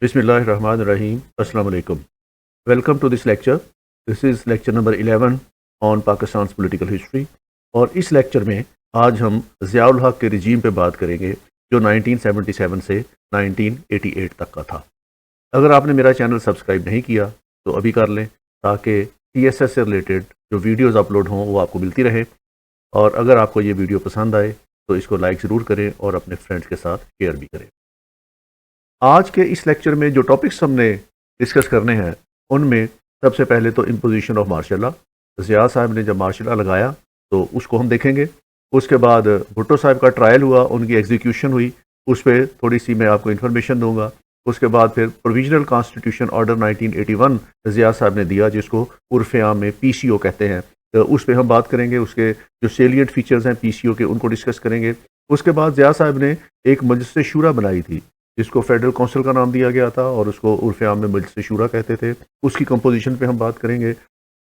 Bismillahirrahmanirrahim. Assalamu alaikum. Welcome to this lecture. This is lecture number 11 on Pakistan's political history. اور اس lecture میں آج ہم ضیاء الحق کے رجیم پہ بات کریں گے جو 1977 سے 1988 تک کا تھا. اگر آپ نے میرا چینل سبسکرائب نہیں کیا تو ابھی کر لیں تاکہ ٹی ایس ایس سے ریلیٹڈ جو ویڈیوز اپلوڈ ہوں وہ آپ کو ملتی رہے. اور اگر آپ کو یہ ویڈیو پسند آئے تو اس کو لائک ضرور کریں اور اپنے فرینڈس کے ساتھ شیئر بھی کریں. آج کے اس لیکچر میں جو ٹاپکس ہم نے ڈسکس کرنے ہیں ان میں سب سے پہلے تو imposition of martial law. Zia صاحب نے جب مارشل لا لگایا تو اس کو ہم دیکھیں گے. اس کے بعد بھٹو صاحب کا ٹرائل ہوا، ان کی ایگزیکیوشن ہوئی، اس پہ تھوڑی سی میں آپ کو انفارمیشن دوں گا. اس کے بعد پھر پروویژنل کانسٹیٹیوشن آرڈر 1981 ضیاء صاحب نے دیا جس کو عرف عام میں پی سی او کہتے ہیں. اس پہ ہم بات کریں گے، اس کے جو سیلینٹ فیچرز ہیں پی سی او کے ان کو ڈسکس کریں گے. اس کے بعد ضیاء صاحب نے ایک مجلس شورا بنائی تھی جس کو فیڈرل کونسل کا نام دیا گیا تھا اور اس کو عرف عام میں مجلس شورا کہتے تھے. اس کی کمپوزیشن پہ ہم بات کریں گے.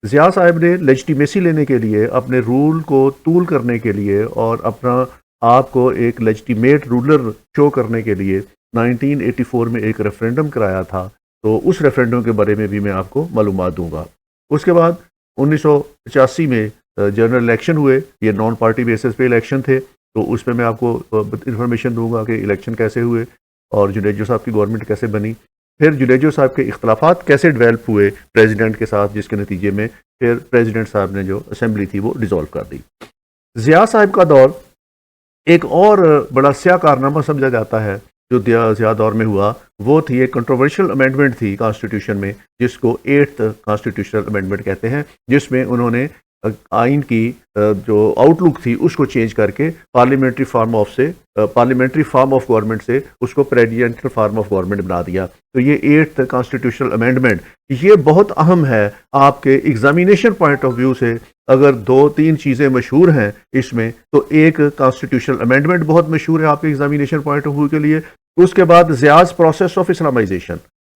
ضیاء صاحب نے لیجٹیمیسی لینے کے لیے، اپنے رول کو طول کرنے کے لیے اور اپنا آپ کو ایک لیجٹیمیٹ رولر شو کرنے کے لیے 1984 میں ایک ریفرینڈم کرایا تھا. تو اس ریفرینڈم کے بارے میں بھی میں آپ کو معلومات دوں گا. اس کے بعد 1985 میں جنرل الیکشن ہوئے. یہ نان پارٹی بیسس پہ الیکشن تھے تو اس پہ میں آپ کو انفارمیشن دوں گا کہ الیکشن کیسے ہوئے اور جنیجو صاحب کی گورنمنٹ کیسے بنی. پھر جنیجو صاحب کے اختلافات کیسے ڈیولپ ہوئے پریزیڈنٹ کے ساتھ، جس کے نتیجے میں پھر پریزیڈنٹ صاحب نے جو اسمبلی تھی وہ ڈیزولو کر دی. ضیاء صاحب کا دور ایک اور بڑا سیاہ کارنامہ سمجھا جاتا ہے جو ضیاء دور میں ہوا. وہ تھی ایک کنٹروورشل امینڈمنٹ تھی کانسٹیٹیوشن میں جس کو 8th کانسٹیٹیوشنل امینڈمنٹ کہتے ہیں، جس میں انہوں نے آئین کی جو آؤٹ لک تھی اس کو چینج کر کے پارلیمنٹری فارم آف گورنمنٹ سے اس کو پریزیڈنشل فارم آف گورنمنٹ بنا دیا. تو یہ 8th کانسٹیٹیوشنل امینڈمنٹ یہ بہت اہم ہے آپ کے ایگزامینیشن پوائنٹ آف ویو سے. اگر 2-3 چیزیں مشہور ہیں اس میں تو ایک کانسٹیٹیوشنل امینڈمنٹ بہت مشہور ہے آپ کے ایگزامینیشن پوائنٹ آف ویو کے لیے. اس کے بعد Zia's process of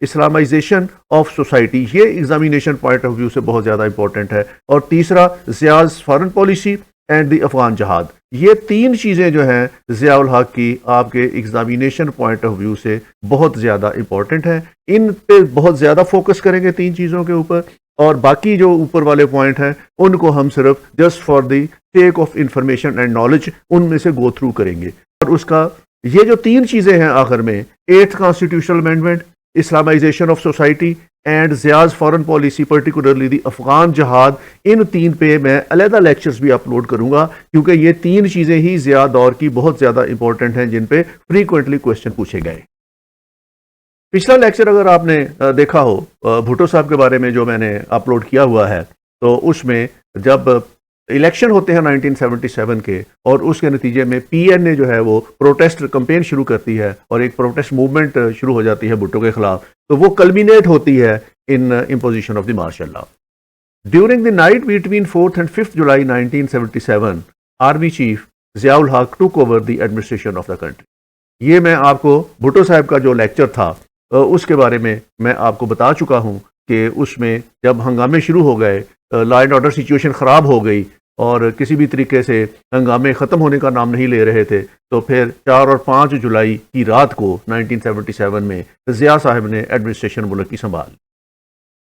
Islamisation of society, یہ ایگزامینیشن پوائنٹ آف ویو سے بہت زیادہ امپورٹنٹ ہے. اور تیسرا Zia's foreign policy and the Afghan جہاد. یہ 3 چیزیں جو ہیں ضیاء الحق کی آپ کے ایگزامینیشن پوائنٹ آف ویو سے بہت زیادہ امپورٹنٹ ہیں. ان پہ بہت زیادہ فوکس کریں گے 3 چیزوں کے اوپر، اور باقی جو اوپر والے پوائنٹ ہیں ان کو ہم صرف just for the sake of information and knowledge ان میں سے گو تھرو کریں گے. اور اس کا یہ جو 3 چیزیں ہیں آخر میں 8th constitutional amendment, Islamization of society and Zia's foreign policy particularly the Afghan jihad, in 3 پہ میں علیحدہ لیکچرز بھی اپلوڈ کروں گا کیونکہ یہ 3 چیزیں ہی ضیاء دور کی بہت زیادہ امپورٹنٹ ہیں جن پہ فریکوینٹلی کوسچن پوچھے گئے. پچھلا لیکچر اگر آپ نے دیکھا ہو بھٹو صاحب کے بارے میں جو میں نے اپلوڈ کیا ہوا ہے، تو اس میں جب الیکشن ہوتے ہیں 1977 کے اور اس کے نتیجے میں پی این اے جو ہے وہ پروٹیسٹ کمپین شروع کرتی ہے اور ایک پروٹیسٹ موومنٹ شروع ہو جاتی ہے بھٹو کے خلاف، تو وہ کلمینیٹ ہوتی ہے in imposition of the martial law. During the night between 4th and 5th July 1977 army chief Zia ul-Haq took over the administration of the country. یہ میں آپ کو بھٹو صاحب کا جو لیکچر تھا اس کے بارے میں آپ کو بتا چکا ہوں کہ اس میں جب ہنگامے شروع ہو گئے، لا اینڈ آرڈر سچویشن خراب ہو گئی اور کسی بھی طریقے سے ہنگامے ختم ہونے کا نام نہیں لے رہے تھے، تو پھر 4 اور 5 جولائی کی رات کو 1977 میں ضیاء صاحب نے ایڈمنسٹریشن ملک کی سنبھال.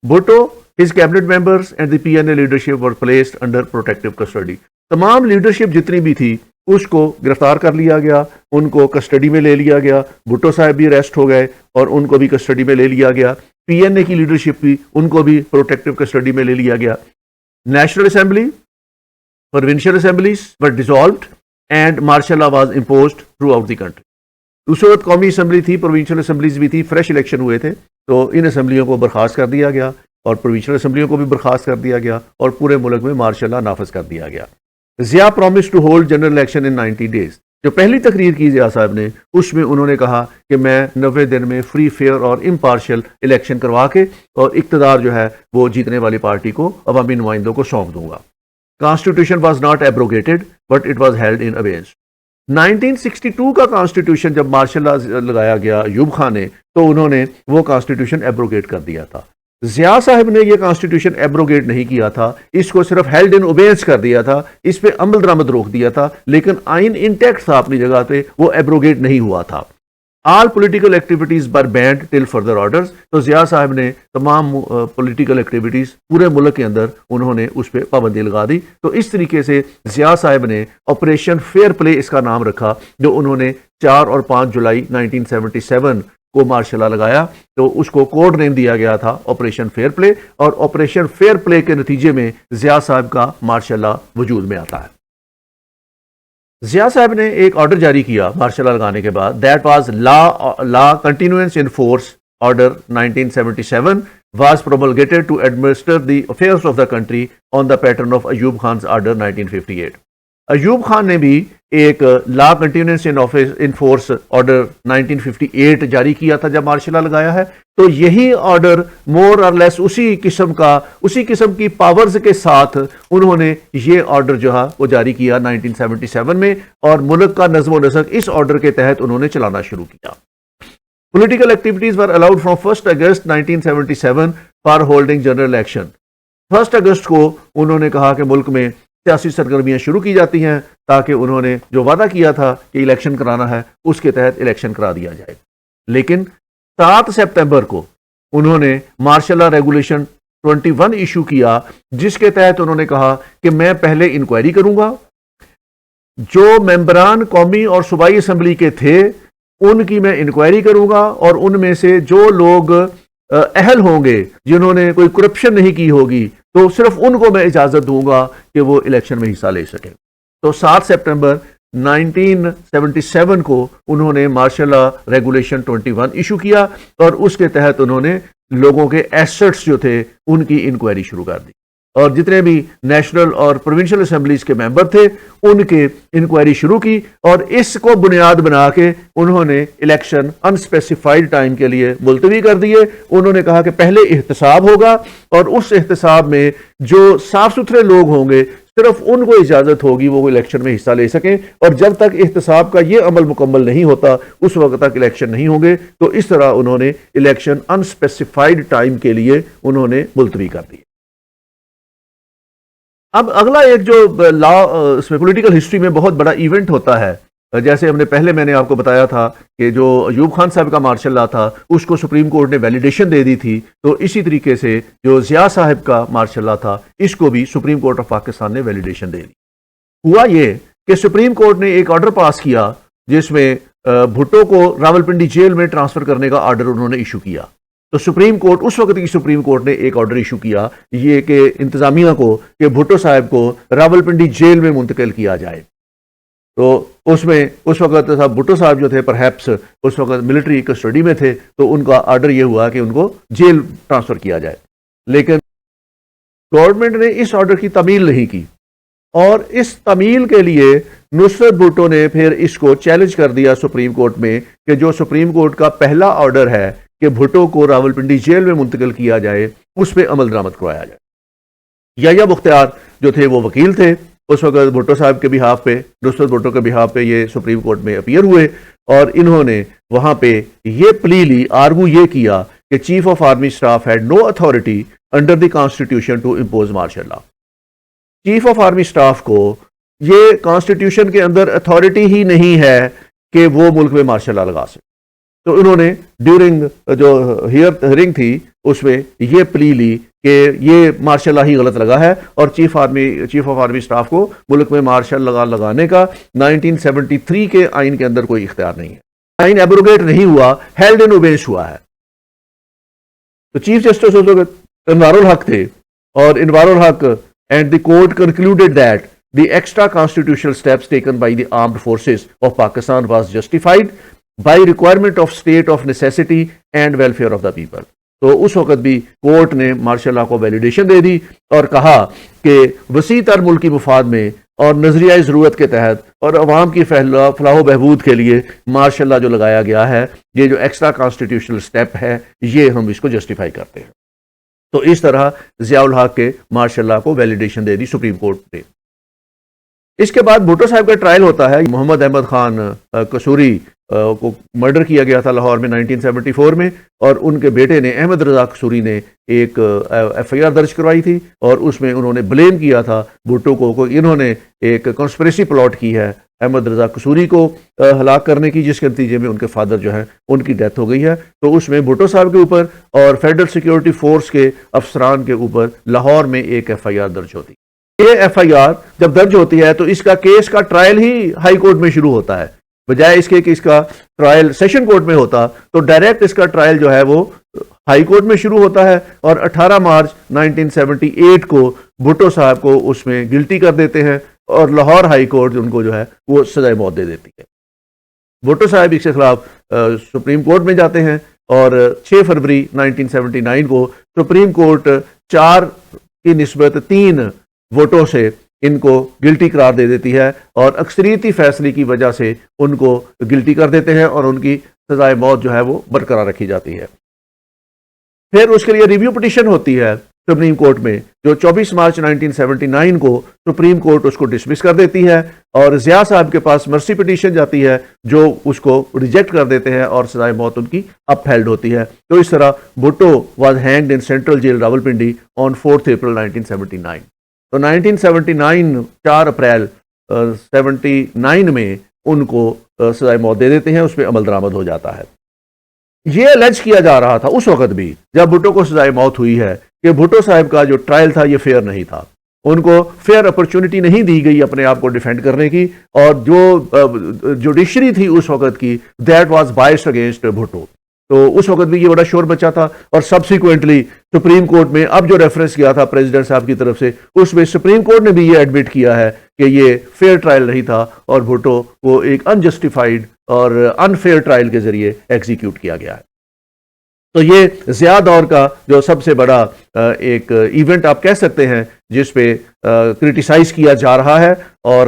Bhutto, his cabinet members and the P N A leadership were placed under protective custody. تمام لیڈرشپ جتنی بھی تھی اس کو گرفتار کر لیا گیا، ان کو کسٹڈی میں لے لیا گیا. بھٹو صاحب بھی اریسٹ ہو گئے اور ان کو بھی کسٹڈی میں لے لیا گیا. پی این اے کی لیڈرشپ بھی ان کو بھی پروٹیکٹیو کسٹڈی میں لے لیا گیا. National assembly, provincial assemblies were dissolved and martial law was imposed throughout the country. دوسری وقت قومی اسمبلی تھی، پروونشل اسمبلیز بھی تھی، فریش الیکشن ہوئے تھے تو ان اسمبلیوں کو برخاست کر دیا گیا اور پروونشل اسمبلیوں کو بھی برخاست کر دیا گیا اور پورے ملک میں مارشل لا نافذ کر دیا گیا. Zia promised to hold general election in 90 days. جو پہلی تقریر کی ضیاء صاحب نے اس میں انہوں نے کہا کہ میں 90 دن میں فری فیئر اور امپارشل الیکشن کروا کے اور اقتدار جو ہے وہ جیتنے والی پارٹی کو، عوامی نمائندوں کو سونپ دوں گا. Constitution was not abrogated, but it was held in abeyance. 1962 کا کانسٹیٹیوشن جب مارشل لا لگایا گیا ایوب خان نے تو انہوں نے وہ کانسٹیٹیوشن ایبروگیٹ کر دیا تھا. ضیاء صاحب نے یہ کانسٹیٹیوشن ایبروگیٹ نہیں کیا تھا، اس کو صرف ہیلڈ ان اوبیئنس کر دیا تھا، اس پہ عمل درآمد روک دیا تھا، لیکن آئین انٹیکٹ تھا اپنی جگہ پہ، وہ ایبروگیٹ نہیں ہوا تھا. آل پولیٹیکل ایکٹیویٹیز بر بینڈ ٹل فردر آرڈرز. تو ضیاء صاحب نے تمام پولیٹیکل ایکٹیویٹیز پورے ملک کے اندر انہوں نے اس پہ پابندی لگا دی. تو اس طریقے سے ضیاء صاحب نے آپریشن فیئر پلے اس کا نام رکھا، جو انہوں نے 4 اور 5 جولائی 1977 کو مارشل لا لگایا. تو اس کو کوڈ نیم دیا گیا تھا آپریشن فیئر پلے، اور آپریشن فیئر پلے کے نتیجے میں ضیاء صاحب کا مارشل لا وجود میں آتا ہے. ضیاء صاحب نے ایک آرڈر جاری کیا مارشل لا لگانے کے بعد. That was law continuance in force order 1977 was promulgated to administer the affairs of the country on the pattern of Ayub Khan's order 1958. Ayub Khan نے بھی ایک لا کنٹینوئنس ان فورس آرڈر 1958 جاری کیا تھا جب مارشل لا لگایا ہے. تو یہی آرڈر مور اور لیس اسی قسم کی پاورز کے ساتھ انہوں نے یہ آرڈر جو ہے وہ جاری کیا 1977 میں، اور ملک کا نظم و نسق اس آرڈر کے تحت انہوں نے چلانا شروع کیا. Political activities were allowed from 1 August 1977 for holding general election. 1 اگست کو انہوں نے کہا کہ ملک میں سیاسی سرگرمیاں شروع کی جاتی ہیں، تاکہ انہوں نے جو وعدہ کیا تھا کہ الیکشن کرانا ہے اس کے تحت الیکشن کرا دیا جائے. لیکن 7 سپتمبر کو انہوں نے مارشل لا ریگولیشن 21 ایشو کیا، جس کے تحت انہوں نے کہا کہ میں پہلے انکوائری کروں گا، جو ممبران قومی اور صوبائی اسمبلی کے تھے ان کی میں انکوائری کروں گا، اور ان میں سے جو لوگ اہل ہوں گے جنہوں نے کوئی کرپشن نہیں کی ہوگی تو صرف ان کو میں اجازت دوں گا کہ وہ الیکشن میں حصہ لے سکیں. تو 7 سپٹمبر 1977 کو انہوں نے مارشل لا ریگولیشن 21 ایشو کیا، اور اس کے تحت انہوں نے لوگوں کے ایسٹس جو تھے ان کی انکوائری شروع کر دی، اور جتنے بھی نیشنل اور پروونشل اسمبلیز کے ممبر تھے ان کے انکوائری شروع کی، اور اس کو بنیاد بنا کے انہوں نے الیکشن انسپیسیفائیڈ ٹائم کے لیے ملتوی کر دیے. انہوں نے کہا کہ پہلے احتساب ہوگا، اور اس احتساب میں جو صاف ستھرے لوگ ہوں گے صرف ان کو اجازت ہوگی وہ الیکشن میں حصہ لے سکیں، اور جب تک احتساب کا یہ عمل مکمل نہیں ہوتا اس وقت تک الیکشن نہیں ہوں گے. تو اس طرح انہوں نے الیکشن انسپیسیفائیڈ ٹائم کے لیے انہوں نے ملتوی کر دی. اب اگلا ایک جو لا اس میں پولیٹیکل ہسٹری میں بہت بڑا ایونٹ ہوتا ہے، جیسے میں نے آپ کو بتایا تھا کہ جو ایوب خان صاحب کا مارشل لا تھا اس کو سپریم کورٹ نے ویلیڈیشن دے دی تھی، تو اسی طریقے سے جو ضیاء صاحب کا مارشل لا تھا اس کو بھی سپریم کورٹ آف پاکستان نے ویلیڈیشن دے دی. ہوا یہ کہ سپریم کورٹ نے ایک آرڈر پاس کیا جس میں بھٹو کو راولپنڈی جیل میں ٹرانسفر کرنے کا آرڈر انہوں نے ایشو کیا. تو سپریم کورٹ، اس وقت کی سپریم کورٹ نے ایک آرڈر ایشو کیا یہ کہ انتظامیہ کو کہ بھٹو صاحب کو راولپنڈی جیل میں منتقل کیا جائے. تو اس میں اس وقت بھٹو صاحب جو تھے پرہیپس اس وقت ملٹری کسٹڈی میں تھے، تو ان کا آرڈر یہ ہوا کہ ان کو جیل ٹرانسفر کیا جائے. لیکن گورنمنٹ نے اس آرڈر کی تعمیل نہیں کی، اور اس تعمیل کے لیے نصرت بھٹو نے پھر اس کو چیلنج کر دیا سپریم کورٹ میں کہ جو سپریم کورٹ کا پہلا آرڈر ہے کہ بھٹو کو راولپنڈی جیل میں منتقل کیا جائے اس پہ عمل درآمد کروایا جائے. یا مختار جو تھے وہ وکیل تھے اس وقت بھٹو صاحب کے بہاف پہ، نصرت بھٹو کے بہاف پہ یہ سپریم کورٹ میں اپیئر ہوئے، اور انہوں نے وہاں پہ یہ پلی لی، آرگو یہ کیا کہ chief of army staff had no authority under the constitution to impose martial law. Chief of army staff کو یہ کانسٹیٹیوشن کے اندر اتھارٹی ہی نہیں ہے کہ وہ ملک میں مارشل لا لگا سکے. تو انہوں نے ڈیورنگ جو ہیئرنگ تھی اس میں یہ پلی لی کہ یہ مارشل لا ہی غلط لگا ہے، اور چیف آف آرمی اسٹاف کو ملک میں مارشل لا لگانے کا 1973 کے آئین کے اندر کوئی اختیار نہیں ہے. آئین ایبروگیٹ نہیں ہوا، ہیلڈ ان اوبینس ہوا ہے. تو چیف جسٹس اس وقت انوار الحق تھے، اور انوار الحق and the court concluded that the extra constitutional steps taken by the armed forces of Pakistan was justified by requirement of state of necessity and welfare of the people. تو اس وقت بھی کورٹ نے martial law کو validation دے دی اور کہا کہ وسیع تر ملکی مفاد میں اور نظریہ ضرورت کے تحت اور عوام کی فلاح و بہبود کے لیے مارشل لا جو لگایا گیا ہے، یہ جو ایکسٹرا کانسٹیٹیوشنل سٹیپ ہے، یہ ہم اس کو جسٹیفائی کرتے ہیں. تو اس طرح ضیاء الحق کے مارشل لا کو ویلیڈیشن دے دی سپریم کورٹ نے. اس کے بعد بھٹو صاحب کا ٹرائل ہوتا ہے. محمد احمد خان قصوری کو مرڈر کیا گیا تھا لاہور میں 1974 میں، اور ان کے بیٹے نے احمد رضا قصوری نے ایک ایف آئی آر درج کروائی تھی، اور اس میں انہوں نے بلیم کیا تھا بھٹو کو کہ انہوں نے ایک کنسپریسی پلاٹ کی ہے احمد رضا قصوری کو ہلاک کرنے کی، جس کے نتیجے میں ان کے فادر جو ہیں ان کی ڈیتھ ہو گئی ہے۔ تو اس میں بھٹو صاحب کے اوپر اور فیڈرل سیکیورٹی فورس کے افسران کے اوپر لاہور میں ایک ایف آئی آر درج ہوتی ہے۔ یہ ایف آئی آر جب درج ہوتی ہے تو اس کا کیس کا ٹرائل ہی ہائی کورٹ میں شروع ہوتا ہے، بجائے اس کے کہ اس کا ٹرائل سیشن کورٹ میں ہوتا تو ڈائریکٹ اس کا ٹرائل جو ہے وہ ہائی کورٹ میں شروع ہوتا ہے، اور 18 مارچ 1978 کو بھٹو صاحب کو اس میں گلٹی کر دیتے ہیں، اور لاہور ہائی کورٹ ان کو جو ہے وہ سزائے موت دے دیتی ہے۔ بھٹو صاحب اس کے خلاف سپریم کورٹ میں جاتے ہیں، اور 6 فروری 1979 کو سپریم کورٹ 4 کی نسبت 3 ووٹوں سے ان کو گلٹی قرار دے دیتی ہے، اور اکثریتی فیصلے کی وجہ سے ان کو گلٹی کر دیتے ہیں، اور ان کی سزائے موت جو ہے وہ برقرار رکھی جاتی ہے۔ پھر اس کے لیے ریویو پٹیشن ہوتی ہے سپریم کورٹ میں، جو 24 مارچ 1979 کو سپریم کورٹ اس کو ڈسمس کر دیتی ہے، اور ضیاء صاحب کے پاس مرسی پٹیشن جاتی ہے جو اس کو ریجیکٹ کر دیتے ہیں، اور سزائے موت ان کی اپ ہیلڈ ہوتی ہے۔ تو اس طرح Bhutto was hanged in central jail Rawalpindi on 4 April 1979۔ تو 1979 4 اپریل 79 میں ان کو سزائے موت دے دیتے ہیں، اس پہ عمل درآمد ہو جاتا ہے۔ یہ الیج کیا جا رہا تھا اس وقت بھی جب بھٹو کو سزائے موت ہوئی ہے کہ بھٹو صاحب کا جو ٹرائل تھا یہ فیئر نہیں تھا، ان کو فیئر اپرچونٹی نہیں دی گئی اپنے آپ کو ڈیفینڈ کرنے کی، اور جو جوڈیشری تھی اس وقت کی that was biased against Bhutto. تو اس وقت بھی یہ بڑا شور مچا تھا، اور سبسیکوینٹلی سپریم کورٹ میں اب جو ریفرنس کیا تھا پریزیڈنٹ صاحب کی طرف سے، اس میں سپریم کورٹ نے بھی یہ ایڈمٹ کیا ہے کہ یہ فیئر ٹرائل نہیں تھا، اور بھٹو کو ایک انجسٹیفائڈ اور انفیئر ٹرائل کے ذریعے ایگزیکیوٹ کیا گیا ہے۔ تو یہ ضیاء دور کا جو سب سے بڑا ایک ایونٹ آپ کہہ سکتے ہیں، جس پہ کرٹیسائز کیا جا رہا ہے اور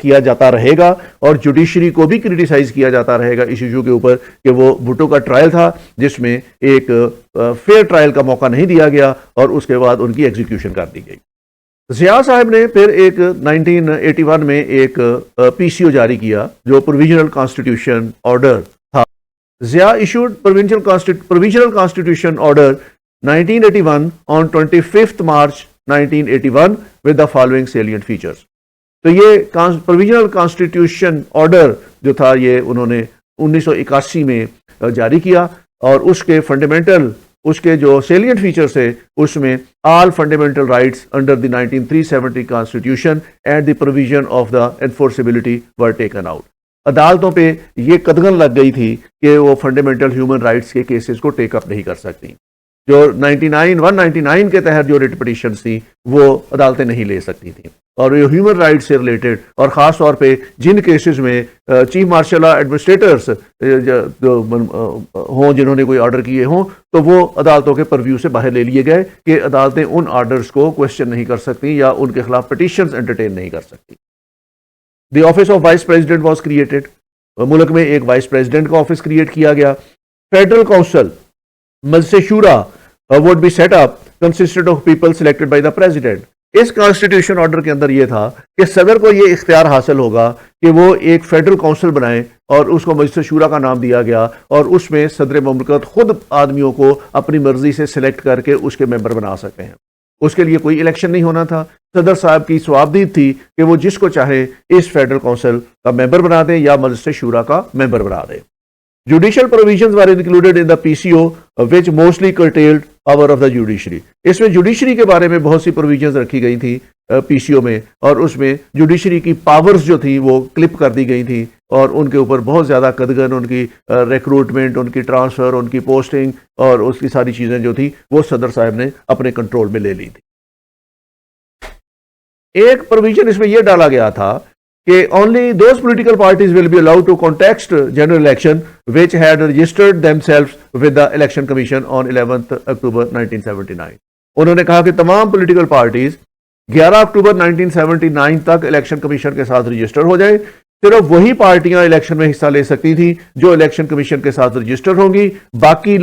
کیا جاتا رہے گا، اور جوڈیشری کو بھی کرٹیسائز کیا جاتا رہے گا اس ایشو کے اوپر کہ وہ بھٹو کا ٹرائل تھا جس میں ایک فیئر ٹرائل کا موقع نہیں دیا گیا، اور اس کے بعد ان کی ایگزیکیوشن کر دی گئی۔ ضیاء صاحب نے پھر ایک 1981 میں ایک پی سی او جاری کیا جو پروویژنل کانسٹیٹیوشن آرڈر تھا۔ Zia issued provisional constitution order 1981 on 25th March 1981 with the following salient features۔ تو یہ پروویژنل کانسٹیٹیوشن آرڈر جو تھا یہ انہوں نے 1981 میں جاری کیا، اور اس کے فنڈامنٹل اس کے جو سیلینٹ فیچرز تھے اس میں all fundamental rights under the 1970 constitution and the provision of the enforceability were taken out. عدالتوں پہ یہ قدغن لگ گئی تھی کہ وہ فنڈامنٹل ہیومن رائٹس کے کیسز کو ٹیک اپ نہیں کر سکتی، جو 199 کے تحت جو ریٹ پٹیشنز تھیں وہ عدالتیں نہیں لے سکتی تھیں، اور یہ ہیومن رائٹس سے ریلیٹڈ، اور خاص طور پہ جن کیسز میں چیف مارشل لا ایڈمنسٹریٹرز ہوں جنہوں نے کوئی آرڈر کیے ہوں، تو وہ عدالتوں کے پرویو سے باہر لے لیے گئے کہ عدالتیں ان آرڈرز کو کویسچن نہیں کر سکتی یا ان کے خلاف پٹیشنز انٹرٹین نہیں کر سکتی۔ The office of vice president was created, ملک میں ایک وائس پریزیڈنٹ کا آفس کریٹ کیا گیا۔ فیڈرل کونسل مجلس شورا would be set up consisted of people selected by the president۔ اس کانسٹیٹیوشن آرڈر کے اندر یہ تھا کہ صدر کو یہ اختیار حاصل ہوگا کہ وہ ایک فیڈرل کونسل بنائیں، اور اس کو مجلس شورا کا نام دیا گیا، اور اس میں صدر مملکت خود آدمیوں کو اپنی مرضی سے سلیکٹ کر کے اس کے ممبر بنا سکتے ہیں۔ اس کے لیے کوئی الیکشن نہیں ہونا تھا، صدر صاحب کی ثوابدید تھی کہ وہ جس کو چاہے اس فیڈرل کونسل کا ممبر بنا دیں یا مجلس شورا کا ممبر بنا دیں۔ Judicial provisions were included in the PCO which mostly curtailed power of the judiciary۔ اس میں جوڈیشری کے بارے میں بہت سی پروویژنز رکھی گئی تھی پی سی او میں، اور اس میں جوڈیشری کی پاورز جو تھی وہ کلپ کر دی گئی تھی، اور ان کے اوپر بہت زیادہ قدغن ان کی ریکروٹمنٹ، ان کی ٹرانسفر، ان کی پوسٹنگ، اور اس کی ساری چیزیں جو تھی وہ صدر صاحب نے اپنے کنٹرول میں لے لی تھی۔ ایک پروویژن اس میں یہ ڈالا گیا تھا کہ only those political parties will be allowed to contest general election which had registered themselves with the election commission on 11th October 1979۔ انہوں نے کہا کہ تمام پولیٹیکل پارٹیز 11 اکتوبر 1979 تک الیکشن کمیشن کے ساتھ رجسٹر ہو جائیں، صرف وہی پارٹیاں الیکشن میں حصہ لے سکتی تھیں جو الیکشن کمیشن کے ساتھ رجسٹر ہوں گی، باقی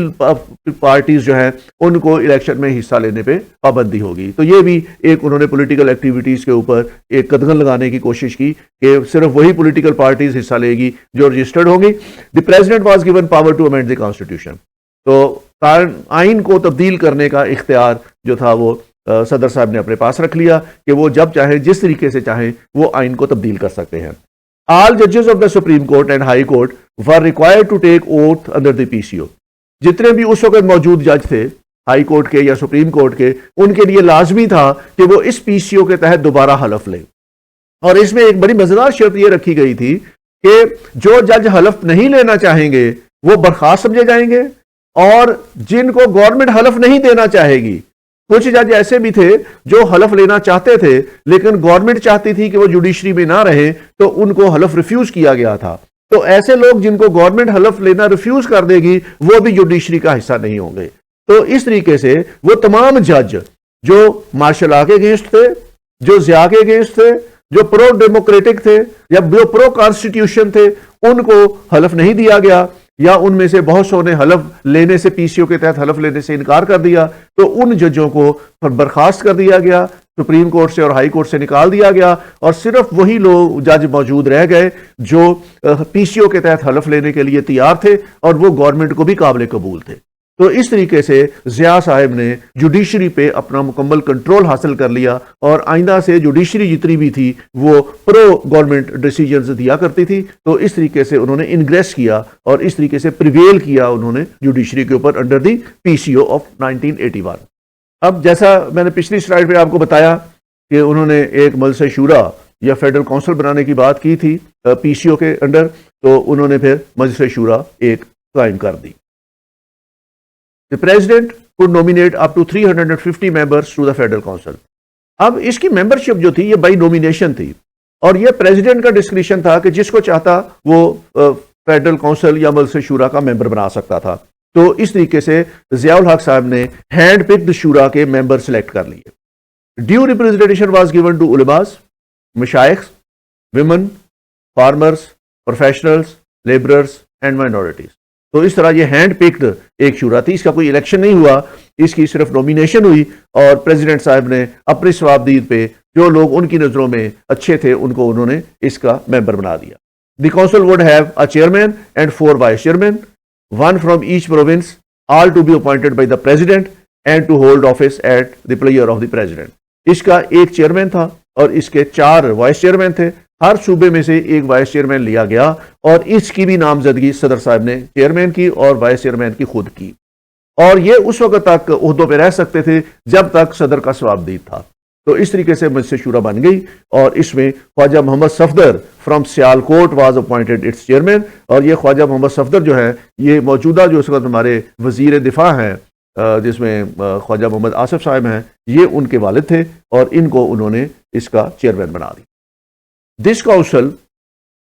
پارٹیز جو ہیں ان کو الیکشن میں حصہ لینے پہ پابندی ہوگی۔ تو یہ بھی ایک انہوں نے پولیٹیکل ایکٹیویٹیز کے اوپر ایک قدغن لگانے کی کوشش کی کہ صرف وہی پولیٹیکل پارٹیز حصہ لے گی جو رجسٹرڈ ہوں گی۔ The president was given power to amend the constitution, تو آئین کو تبدیل کرنے کا اختیار جو تھا وہ صدر صاحب نے اپنے پاس رکھ لیا کہ وہ جب چاہیں جس طریقے سے چاہیں وہ آئین کو تبدیل کر سکتے ہیں۔ All judges of the Supreme Court and High Court were required to take oath under the PCO۔ جتنے بھی اس وقت موجود جج تھے ہائی کورٹ کے یا سپریم کورٹ کے، ان کے لیے لازمی تھا کہ وہ اس پی سی او کے تحت دوبارہ حلف لیں، اور اس میں ایک بڑی مزیدار شرط یہ رکھی گئی تھی کہ جو جج حلف نہیں لینا چاہیں گے وہ برخاست سمجھے جائیں گے، اور جن کو گورنمنٹ حلف نہیں دینا چاہے گی، کچھ جج ایسے بھی تھے جو حلف لینا چاہتے تھے لیکن گورنمنٹ چاہتی تھی کہ وہ جوڈیشری میں نہ رہیں تو ان کو حلف ریفیوز کیا گیا تھا۔ تو ایسے لوگ جن کو گورنمنٹ حلف لینا ریفیوز کر دے گی وہ بھی جوڈیشری کا حصہ نہیں ہوں گے۔ تو اس طریقے سے وہ تمام جج جو مارشل لا کے اگینسٹ تھے، جو ضیاء کے اگینسٹ تھے، جو پرو ڈیموکریٹک تھے یا جو پرو کانسٹیٹیوشن تھے، ان کو حلف نہیں دیا گیا، یا ان میں سے بہت سو نے حلف لینے سے پی سی او کے تحت حلف لینے سے انکار کر دیا، تو ان ججوں کو برخاست کر دیا گیا، سپریم کورٹ سے اور ہائی کورٹ سے نکال دیا گیا، اور صرف وہی لوگ جج موجود رہ گئے جو پی سی او کے تحت حلف لینے کے لیے تیار تھے اور وہ گورنمنٹ کو بھی قابل قبول تھے۔ تو اس طریقے سے ضیاء صاحب نے جوڈیشری پہ اپنا مکمل کنٹرول حاصل کر لیا، اور آئندہ سے جوڈیشری جتنی بھی تھی وہ پرو گورنمنٹ ڈیسیجنز دیا کرتی تھی۔ تو اس طریقے سے انہوں نے انگریس کیا اور اس طریقے سے پریویل کیا انہوں نے جوڈیشری کے اوپر under the P C O of 1981۔ اب جیسا میں نے پچھلی سلائیڈ پہ آپ کو بتایا کہ انہوں نے ایک مجلس شورا یا فیڈرل کونسل بنانے کی بات کی تھی پی سی او کے انڈر، تو انہوں نے پھر مجلس شورا ایک قائم کر دی۔ The president could nominate up to 350 members to the Federal Council۔ اب اس کی ممبرشپ جو تھی یہ بائی نومینیشن تھی، اور یہ پریزیڈنٹ کا ڈسکریشن تھا کہ جس کو چاہتا وہ فیڈرل کونسل یا مجلس شورا کا ممبر بنا سکتا تھا۔ تو اس طریقے سے ضیاء الحق صاحب نے ہینڈ پکڈ شورا کے ممبر سلیکٹ کر لیے۔ Due representation was given to علماء، مشائخ، women, farmers, professionals, labourers and minorities. تو اس طرح یہ ہینڈ پکڈ ایک شورا تھی، اس کا کوئی الیکشن نہیں ہوا، اس کی صرف نومینیشن ہوئی، اور پریزیڈنٹ صاحب نے اپنی ثوابدید پہ جو لوگ ان کی نظروں میں اچھے تھے ان کو انہوں نے اس کا ممبر بنا دیا۔ The council would have a chairman and 4 vice chairman, 1 from each province, all to be appointed by the president and to hold office at the pleasure of the president. اس کا ایک چیئرمین تھا اور اس کے 4 vice chairman تھے، ہر صوبے میں سے ایک وائس چیئرمین لیا گیا، اور اس کی بھی نامزدگی صدر صاحب نے چیئرمین کی اور وائس چیئرمین کی خود کی، اور یہ اس وقت تک عہدوں پہ رہ سکتے تھے جب تک صدر کا ثوابدید تھا۔ تو اس طریقے سے مجلس شورا بن گئی، اور اس میں Khawaja Muhammad Safdar from Sialkot was appointed its chairman, اور یہ خواجہ محمد صفدر جو ہے یہ موجودہ جو اس وقت ہمارے وزیر دفاع ہیں جس میں خواجہ محمد آصف صاحب ہیں، یہ ان کے والد تھے، اور ان کو انہوں نے اس کا چیئرمین بنا دیا۔ This council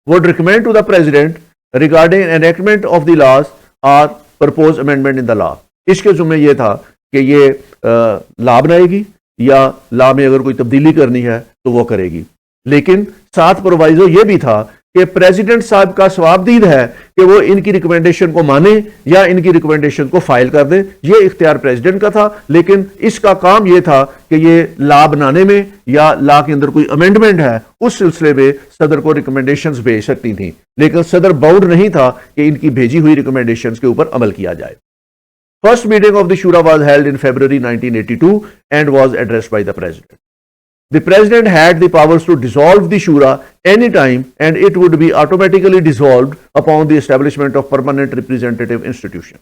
would recommend to the president regarding enactment of the laws or proposed amendment in the law۔ اس کے ذمہ یہ تھا کہ یہ لا بنائے گی یا لا میں اگر کوئی تبدیلی کرنی ہے تو وہ کرے گی، لیکن ساتھ پرووائزو یہ بھی تھا کہ پریزیڈنٹ صاحب کا ثوابدید ہے کہ وہ ان کی ریکمنڈیشن کو مانے یا ان کی ریکمنڈیشن کو فائل کر دے، یہ اختیار پریزیڈنٹ کا تھا، لیکن اس کا کام یہ تھا کہ یہ لا بنانے میں یا لا کے اندر کوئی امینڈمنٹ ہے اس سلسلے میں صدر کو ریکمنڈیشنز بھیج سکتی تھیں، لیکن صدر باؤنڈ نہیں تھا کہ ان کی بھیجی ہوئی ریکمنڈیشنز کے اوپر عمل کیا جائے۔ فرسٹ میٹنگ آف دی شورا was held in February 1982 and was addressed by the president. The President had the powers to dissolve the Shura any time, and it would be automatically dissolved upon the establishment of permanent representative institution۔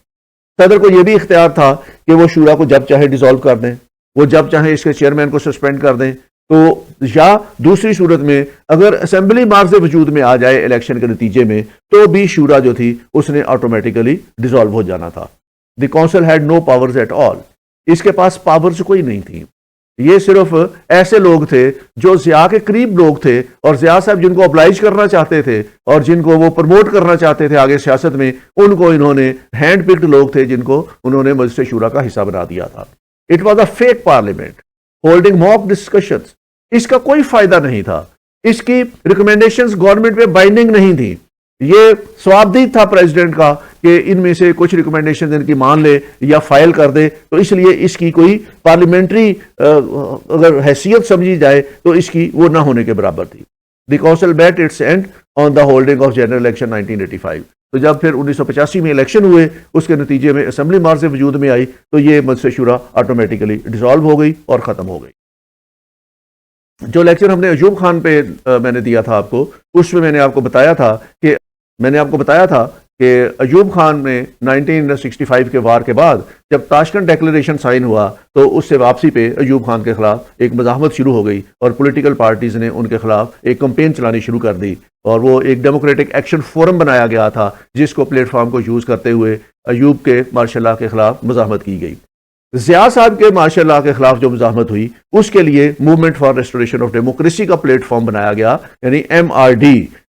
صدر کو یہ بھی اختیار تھا کہ وہ شورا کو جب چاہے ڈیزالو کر دیں، وہ جب چاہے اس کے چیئرمین کو سسپینڈ کر دیں، تو یا دوسری صورت میں اگر اسمبلی مارز وجود میں آ جائے الیکشن کے نتیجے میں تو بھی شورا جو تھی اس نے آٹومیٹیکلی ڈیزالو ہو جانا تھا۔ The council had no powers at all, اس کے پاس پاورز کوئی نہیں تھی، یہ صرف ایسے لوگ تھے جو ضیاء کے قریب لوگ تھے، اور ضیاء صاحب جن کو اپلائج کرنا چاہتے تھے اور جن کو وہ پروموٹ کرنا چاہتے تھے آگے سیاست میں، ان کو انہوں نے ہینڈ پکڈ لوگ تھے جن کو انہوں نے مجلس شورا کا حصہ بنا دیا تھا۔ It was a fake parliament holding mock discussions, اس کا کوئی فائدہ نہیں تھا اس کی ریکمنڈیشنز گورنمنٹ پہ بائنڈنگ نہیں تھی. یہ سوابدید تھا پریزیڈنٹ کا کہ ان میں سے کچھ ریکمنڈیشن ان کی مان لے یا فائل کر دے, تو اس لیے اس کی کوئی پارلیمنٹری اگر حیثیت سمجھی جائے تو اس کی وہ نہ ہونے کے برابر تھی. The council beat its end on the holding of general election 1985. تو جب پھر 1985 میں الیکشن ہوئے, اس کے نتیجے میں اسمبلی مارچ وجود میں آئی, تو یہ مجلس شورا آٹومیٹیکلی ڈیزالو ہو گئی اور ختم ہو گئی. جو لیکچر ہم نے ایوب خان پہ میں نے دیا تھا آپ کو, اس میں میں نے آپ کو بتایا تھا کہ ایوب خان نے 1965 کے وار کے بعد جب تاشکنڈ ڈیکلریشن سائن ہوا تو اس سے واپسی پہ ایوب خان کے خلاف ایک مزاحمت شروع ہو گئی اور پولیٹیکل پارٹیز نے ان کے خلاف ایک کمپین چلانی شروع کر دی, اور وہ ایک ڈیموکریٹک ایکشن فورم بنایا گیا تھا جس کو پلیٹ فارم کو یوز کرتے ہوئے ایوب کے ماشاء اللہ کے خلاف مزاحمت کی گئی. ضیاء صاحب کے ماشاء اللہ کے خلاف جو مزاحمت ہوئی اس کے لیے movement for restoration of democracy کا پلیٹ فارم بنایا گیا, یعنی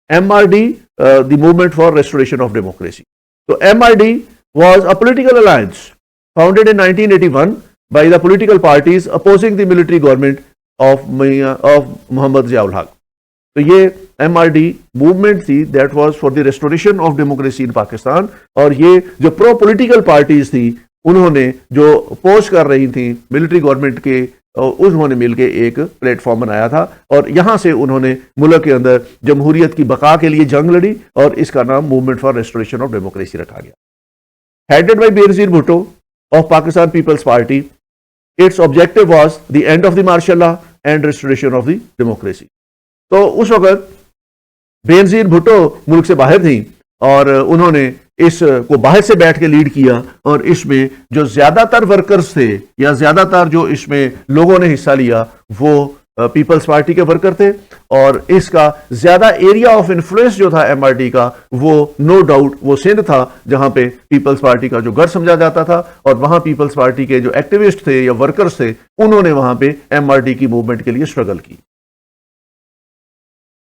MRD, the movement for restoration of democracy. تو MRD was a political alliance founded in 1981 by the political parties opposing the military government of Muhammad Ziaul Haq. تو یہ MRD movement تھی that was for the restoration of democracy in Pakistan, اور یہ جو پرو political parties تھی انہوں نے جو اپوز کر رہی تھیں ملٹری گورنمنٹ کے, انہوں نے مل کے ایک پلیٹ فارم بنایا تھا, اور یہاں سے انہوں نے ملک کے اندر جمہوریت کی بقا کے لیے جنگ لڑی, اور اس کا نام movement for restoration of democracy رکھا گیا. Headed by Benazir Bhutto of Pakistan peoples party, its objective was the end of the martial law and restoration of the democracy. تو اس وقت بینظیر بھٹو ملک سے باہر تھیں اور انہوں نے اس کو باہر سے بیٹھ کے لیڈ کیا, اور اس میں جو زیادہ تر ورکرز تھے یا زیادہ تر جو اس میں لوگوں نے حصہ لیا وہ پیپلز پارٹی کے ورکر تھے, اور اس کا زیادہ ایریا آف انفلوئنس جو تھا MRD کا وہ نو ڈاؤٹ وہ سندھ تھا, جہاں پہ پیپلز پارٹی کا جو گھر سمجھا جاتا تھا, اور وہاں پیپلز پارٹی کے جو ایکٹیوسٹ تھے یا ورکرز تھے انہوں نے وہاں پہ MRD کی موومنٹ کے لیے اسٹرگل کی.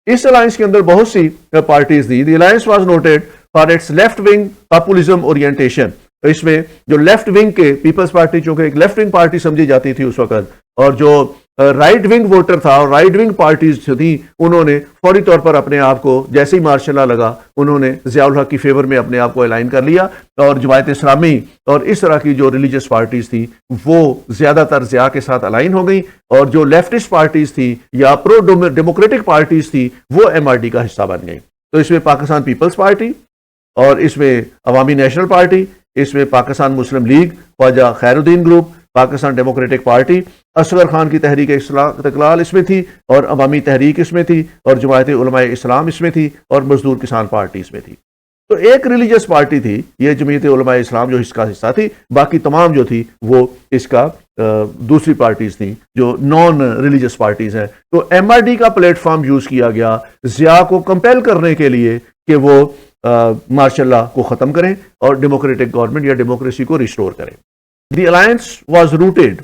اس الائنس کے اندر بہت سی پارٹیز تھی. The alliance was noted for its left wing populism orientation. اس میں جو لیفٹ ونگ کے پیپلز پارٹی چونکہ ایک لیفٹ ونگ پارٹی سمجھی جاتی تھی اس وقت, اور جو رائٹ ونگ ووٹر تھا اور رائٹ ونگ پارٹیز تھیں انہوں نے فوری طور پر اپنے آپ کو جیسے ہی مارشل لا لگا انہوں نے ضیاء الحق کی فیور میں اپنے آپ کو الائن کر لیا, اور جماعت اسلامی اور اس طرح کی جو ریلیجس پارٹیز تھیں وہ زیادہ تر ضیاء کے ساتھ الائن ہو گئیں, اور جو لیفٹسٹ پارٹیز تھیں یا پرو ڈیموکریٹک پارٹیز تھیں وہ MRD کا حصہ بن گئیں. تو اس میں پاکستان پیپلز پارٹی, اور اس میں عوامی نیشنل پارٹی, اس میں پاکستان مسلم لیگ, خواجہ خیر الدین group, Pakistan democratic party, Asghar Khan کی تحریک استقلال اس میں تھی, اور عوامی تحریک اس میں تھی, اور جماعت علماء اسلام اس میں تھی, اور مزدور کسان پارٹی اس میں تھی. تو ایک ریلیجس پارٹی تھی یہ جمعیت علماء اسلام جو اس کا حصہ تھی, باقی تمام جو تھی وہ اس کا دوسری پارٹیز تھیں جو نان ریلیجس پارٹیز ہیں. تو MRD کا پلیٹ فارم یوز کیا گیا ضیاء کو کمپیل کرنے کے لیے کہ وہ مارشل لا کو ختم کریں اور ڈیموکریٹک گورنمنٹ یا ڈیموکریسی کو ریسٹور کریں. The alliance was rooted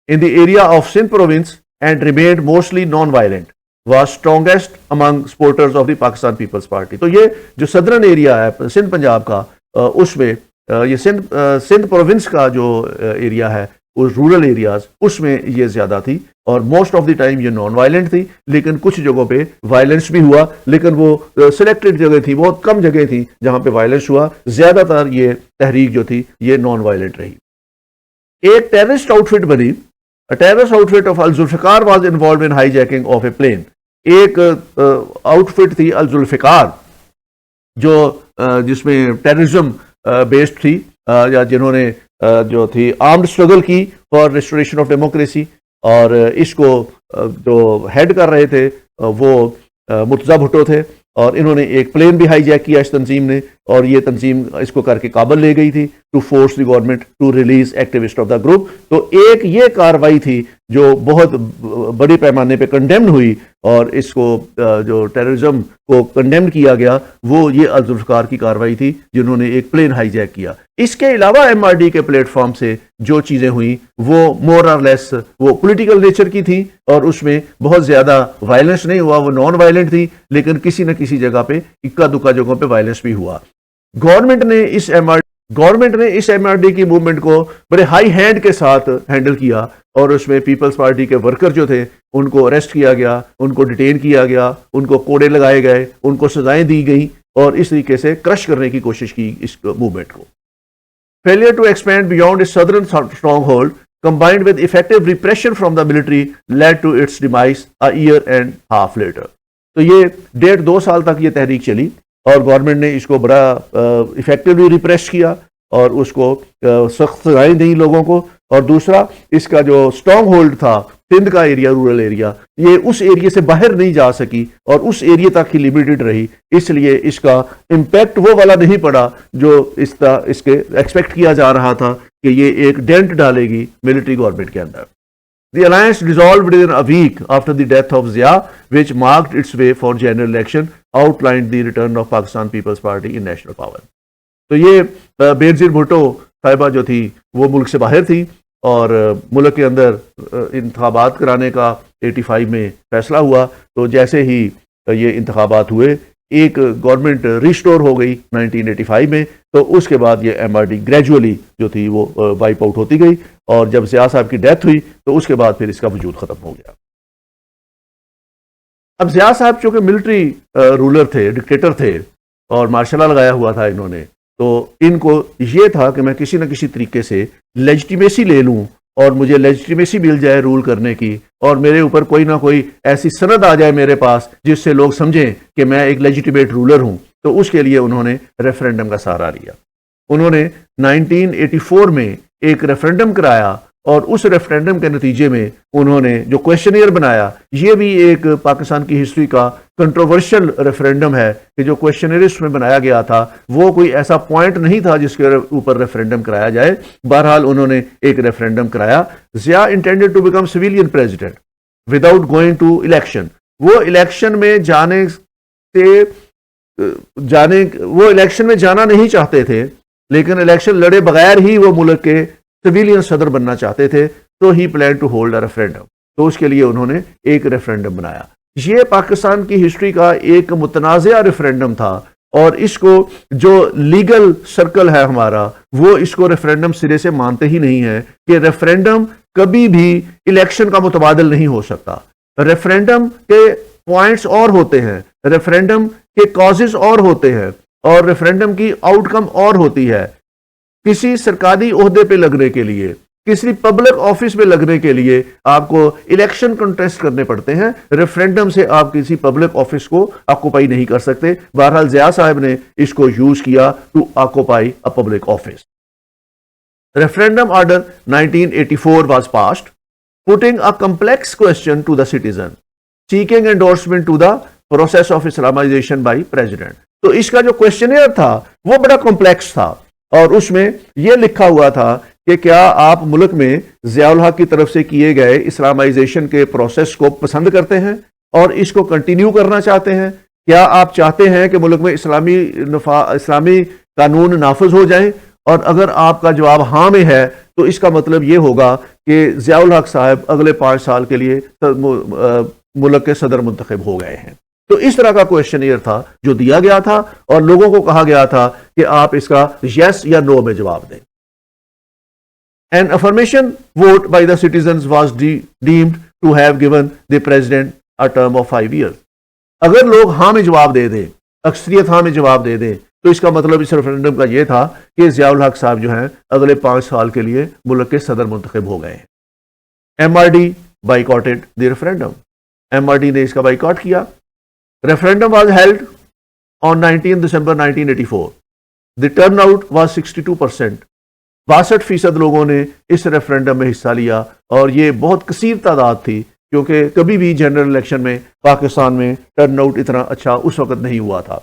in the area of Sindh province and remained mostly non-violent, was strongest among supporters of the Pakistan People's Party. تو یہ جو صدرن ایریا ہے سندھ پنجاب کا, اس میں یہ سندھ پروونس کا جو ایریا ہے رورل ایریاز اس میں یہ زیادہ تھی, اور موسٹ آف دی ٹائم یہ نان وائلنٹ تھی, لیکن کچھ جگہوں پہ وائلنس بھی ہوا, لیکن وہ سلیکٹڈ جگہ تھی, بہت کم جگہ تھی جہاں پہ وائلنس ہوا. زیادہ تر یہ تحریک جو تھی یہ نان وائلنٹ رہی. ایک ٹیررسٹ آؤٹ فٹ بنی, terrorist out fit of Al-Zulfikar was involved in high jacking of a plane. ایک آؤٹ فٹ تھی الذوالفقار جو جس میں ٹیررزم بیسڈ تھی, یا جنہوں نے جو تھی آرمڈ اسٹرگل کی فار ریسٹوریشن آف ڈیموکریسی, اور اس کو جو ہیڈ کر رہے تھے وہ مرتضیٰ بھٹو تھے, اور انہوں نے ایک پلین بھی ہائی جیک کیا اس تنظیم نے, اور یہ تنظیم اس کو کر کے کابل لے گئی تھی to force the government to release activist of the group. تو ایک یہ کاروائی تھی جو بہت بڑے پیمانے پہ کنڈیمڈ ہوئی, اور اس کو جو ٹیررزم کو کنڈیمڈ کیا گیا وہ یہ الذوالفقار کی کاروائی تھی جنہوں نے ایک پلین ہائی جیک کیا. اس کے علاوہ MRD کے پلیٹ فارم سے جو چیزیں ہوئیں وہ مور اور لیس وہ پولیٹیکل نیچر کی تھی, اور اس میں بہت زیادہ وائلنس نہیں ہوا, وہ نان وائلنٹ تھی, لیکن کسی نہ کسی جگہ پہ اکا دکا جگہوں پہ وائلنس بھی ہوا. گورنمنٹ نے اس MRD گورنمنٹ نے اس ایم آر ڈی کی موومنٹ کو بڑے ہائی ہینڈ کے ساتھ ہینڈل کیا، اور اس میں پیپلز پارٹی کے ورکر جو تھے ان کو اریسٹ کیا گیا، ان کو ڈیٹین کیا گیا، ان کو کوڑے لگائے گئے، ان کو سزائیں دی گئیں، اور اس طریقے سے کرش کرنے کی کوشش کی اس موومنٹ کو. Failure to expand beyond its southern stronghold combined with effective repression from the military led to its demise a year and half later. تو یہ 1.5-2 سال تک یہ تحریک چلی، اور گورنمنٹ نے اس کو بڑا افیکٹولی ریپریس کیا اور اس کو سخت سزائیں دیں لوگوں کو. اور دوسرا، اس کا جو اسٹرانگ ہولڈ تھا سندھ کا ایریا، رورل ایریا، یہ اس ایریا سے باہر نہیں جا سکی اور اس ایریا تک ہی لمیٹڈ رہی، اس لیے اس کا امپیکٹ وہ والا نہیں پڑا جو اس کے ایکسپیکٹ کیا جا رہا تھا کہ یہ ایک ڈینٹ ڈالے گی ملٹری گورنمنٹ کے اندر. The alliance dissolved within a week after the death of Zia, which marked its way for general election, outlined the return of Pakistan People's Party in national power. تو یہ بینظیر بھٹو صاحبہ جو تھی وہ ملک سے باہر تھی، اور ملک کے اندر انتخابات کرانے کا 85 میں فیصلہ ہوا. تو جیسے ہی یہ انتخابات ہوئے، ایک گورنمنٹ ریسٹور ہو گئی 1985 میں، تو اس کے بعد یہ ایم آر ڈی گریجولی جو تھی وہ وائپ آؤٹ ہوتی گئی، اور جب ضیاء صاحب کی ڈیتھ ہوئی تو اس کے بعد پھر اس کا وجود ختم ہو گیا. اب ضیاء صاحب چونکہ ملٹری رولر تھے، ڈکٹیٹر تھے، اور مارشل لا لگایا ہوا تھا انہوں نے، تو ان کو یہ تھا کہ میں کسی نہ کسی طریقے سے لیجیٹیمیسی لے لوں، اور مجھے لیجیٹیمیسی مل جائے رول کرنے کی، اور میرے اوپر کوئی نہ کوئی ایسی سند آ جائے میرے پاس جس سے لوگ سمجھیں کہ میں ایک لیجیٹیمیٹ رولر ہوں. تو اس کے لیے انہوں نے ریفرینڈم کا سہارا لیا. انہوں نے 1984 میں ایک ریفرینڈم کرایا، اور اس ریفرینڈم کے نتیجے میں انہوں نے جو کویشچنئر بنایا، یہ بھی ایک پاکستان کی ہسٹری کا کنٹروورشل ریفرینڈم ہے کہ جو کویشچنئر اس میں بنایا گیا تھا وہ کوئی ایسا پوائنٹ نہیں تھا جس کے اوپر ریفرینڈم کرایا جائے. بہرحال انہوں نے ایک ریفرینڈم کرایا. Zia intended to become civilian president without going to election. وہ الیکشن میں جانا نہیں چاہتے تھے، لیکن الیکشن لڑے بغیر ہی وہ ملک کے سویلین صدر بننا چاہتے تھے. تو ہی plan to hold a referendum. تو اس کے لیے انہوں نے ایک ریفرینڈم بنایا. یہ پاکستان کی ہسٹری کا ایک متنازع ریفرینڈم تھا، اور اس کو جو لیگل سرکل ہے ہمارا، وہ اس کو ریفرینڈم سرے سے مانتے ہی نہیں ہے کہ ریفرینڈم کبھی بھی الیکشن کا متبادل نہیں ہو سکتا. ریفرینڈم کے پوائنٹس اور ہوتے ہیں، ریفرینڈم کے کازز اور ہوتے ہیں، اور ریفرینڈم کی آؤٹ کم اور ہوتی ہے. کسی سرکاری عہدے پہ لگنے کے لیے، کسی پبلک آفس میں لگنے کے لیے آپ کو الیکشن کنٹیسٹ کرنے پڑتے ہیں. ریفرینڈم سے آپ کسی پبلک آفس کو آکوپائی نہیں کر سکتے. بہرحال ضیاء صاحب نے اس کو یوز کیا to occupy a public office. Referendum order 1984 was passed, putting a complex question to the citizen, seeking endorsement to the process of Islamization by President. تو اس کا جو کویشچنئر تھا وہ بڑا کمپلیکس تھا، اور اس میں یہ لکھا ہوا تھا کہ کیا آپ ملک میں ضیاء الحق کی طرف سے کیے گئے اسلامائزیشن کے پروسیس کو پسند کرتے ہیں اور اس کو کنٹینیو کرنا چاہتے ہیں؟ کیا آپ چاہتے ہیں کہ ملک میں اسلامی قانون نافذ ہو جائیں؟ اور اگر آپ کا جواب ہاں میں ہے تو اس کا مطلب یہ ہوگا کہ ضیاء الحق صاحب اگلے 5 سال کے لیے ملک کے صدر منتخب ہو گئے ہیں. تو اس طرح کا کویشچنئر تھا جو دیا گیا تھا، اور لوگوں کو کہا گیا تھا کہ آپ اس کا یس یا نو میں جواب دیں. An affirmation vote by the citizens was deemed to have given the president a term of 5 years. اگر لوگ ہاں میں جواب دے دیں، اکثریت ہاں میں جواب دے دیں، تو اس کا مطلب اس ریفرینڈم کا یہ تھا کہ ضیاء الحق صاحب جو ہیں اگلے 5 سال کے لیے ملک کے صدر منتخب ہو گئے ہیں. ایم آر ڈی بائیکاٹڈ دی ریفرینڈم. ایم آر ڈی نے اس کا بائیکاٹ کیا. Referendum was held on 19 December 1984. The turnout was 62%. 62% لوگوں نے اس ریفرینڈم میں حصہ لیا، اور یہ بہت کثیر تعداد تھی کیونکہ کبھی بھی جنرل الیکشن میں پاکستان میں ٹرن آؤٹ اتنا اچھا اس وقت نہیں ہوا تھا.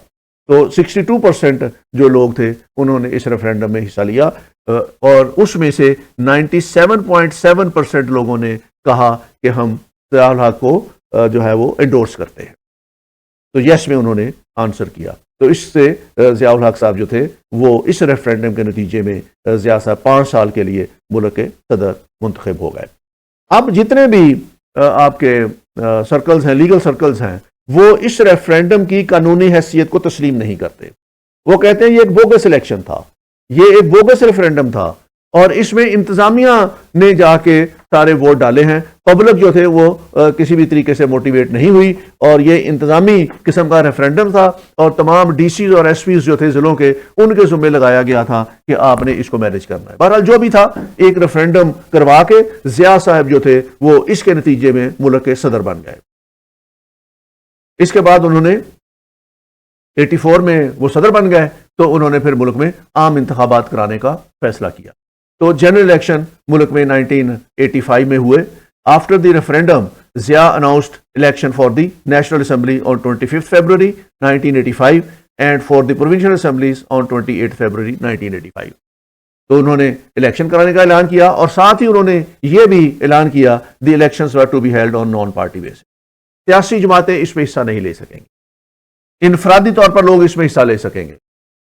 تو 62% جو لوگ تھے انہوں نے اس ریفرینڈم میں حصہ لیا، اور اس میں سے 97.7% لوگوں نے کہا کہ ہم ضیاء الحق کو جو ہے وہ انڈورس کرتے ہیں. تو یس میں انہوں نے آنسر کیا. تو اس سے ضیاء الحق صاحب جو تھے وہ اس ریفرینڈم کے نتیجے میں ضیاء صاحب 5 سال کے لیے ملک کے صدر منتخب ہو گئے. اب جتنے بھی آپ کے سرکلز ہیں، لیگل سرکلز ہیں، وہ اس ریفرینڈم کی قانونی حیثیت کو تسلیم نہیں کرتے. وہ کہتے ہیں یہ ایک بوگس الیکشن تھا، یہ ایک بوگس ریفرینڈم تھا اور اس میں انتظامیہ نے جا کے سارے ووٹ ڈالے ہیں. پبلک جو تھے وہ کسی بھی طریقے سے موٹیویٹ نہیں ہوئی اور یہ انتظامی قسم کا ریفرینڈم تھا اور تمام ڈی سیز اور ایس پیز جو تھے ضلعوں کے ان کے ذمہ لگایا گیا تھا کہ آپ نے اس کو مینیج کرنا ہے. بہرحال جو بھی تھا ایک ریفرینڈم کروا کے ضیاء صاحب جو تھے وہ اس کے نتیجے میں ملک کے صدر بن گئے. اس کے بعد انہوں نے 84 میں وہ صدر بن گئے تو انہوں نے پھر ملک میں عام انتخابات کرانے کا فیصلہ کیا. تو جنرل الیکشن ملک میں 1985 میں ہوئے. After the referendum Zia announced election for the national assembly on 25 February 1985 and for the provincial assemblies on 28 February 1985. تو انہوں نے الیکشن کرانے کا اعلان کیا اور ساتھ ہی انہوں نے یہ بھی اعلان کیا the elections were to be held on non party basis. سیاسی جماعتیں اس میں حصہ نہیں لے سکیں گی, انفرادی طور پر لوگ اس میں حصہ لے سکیں گے.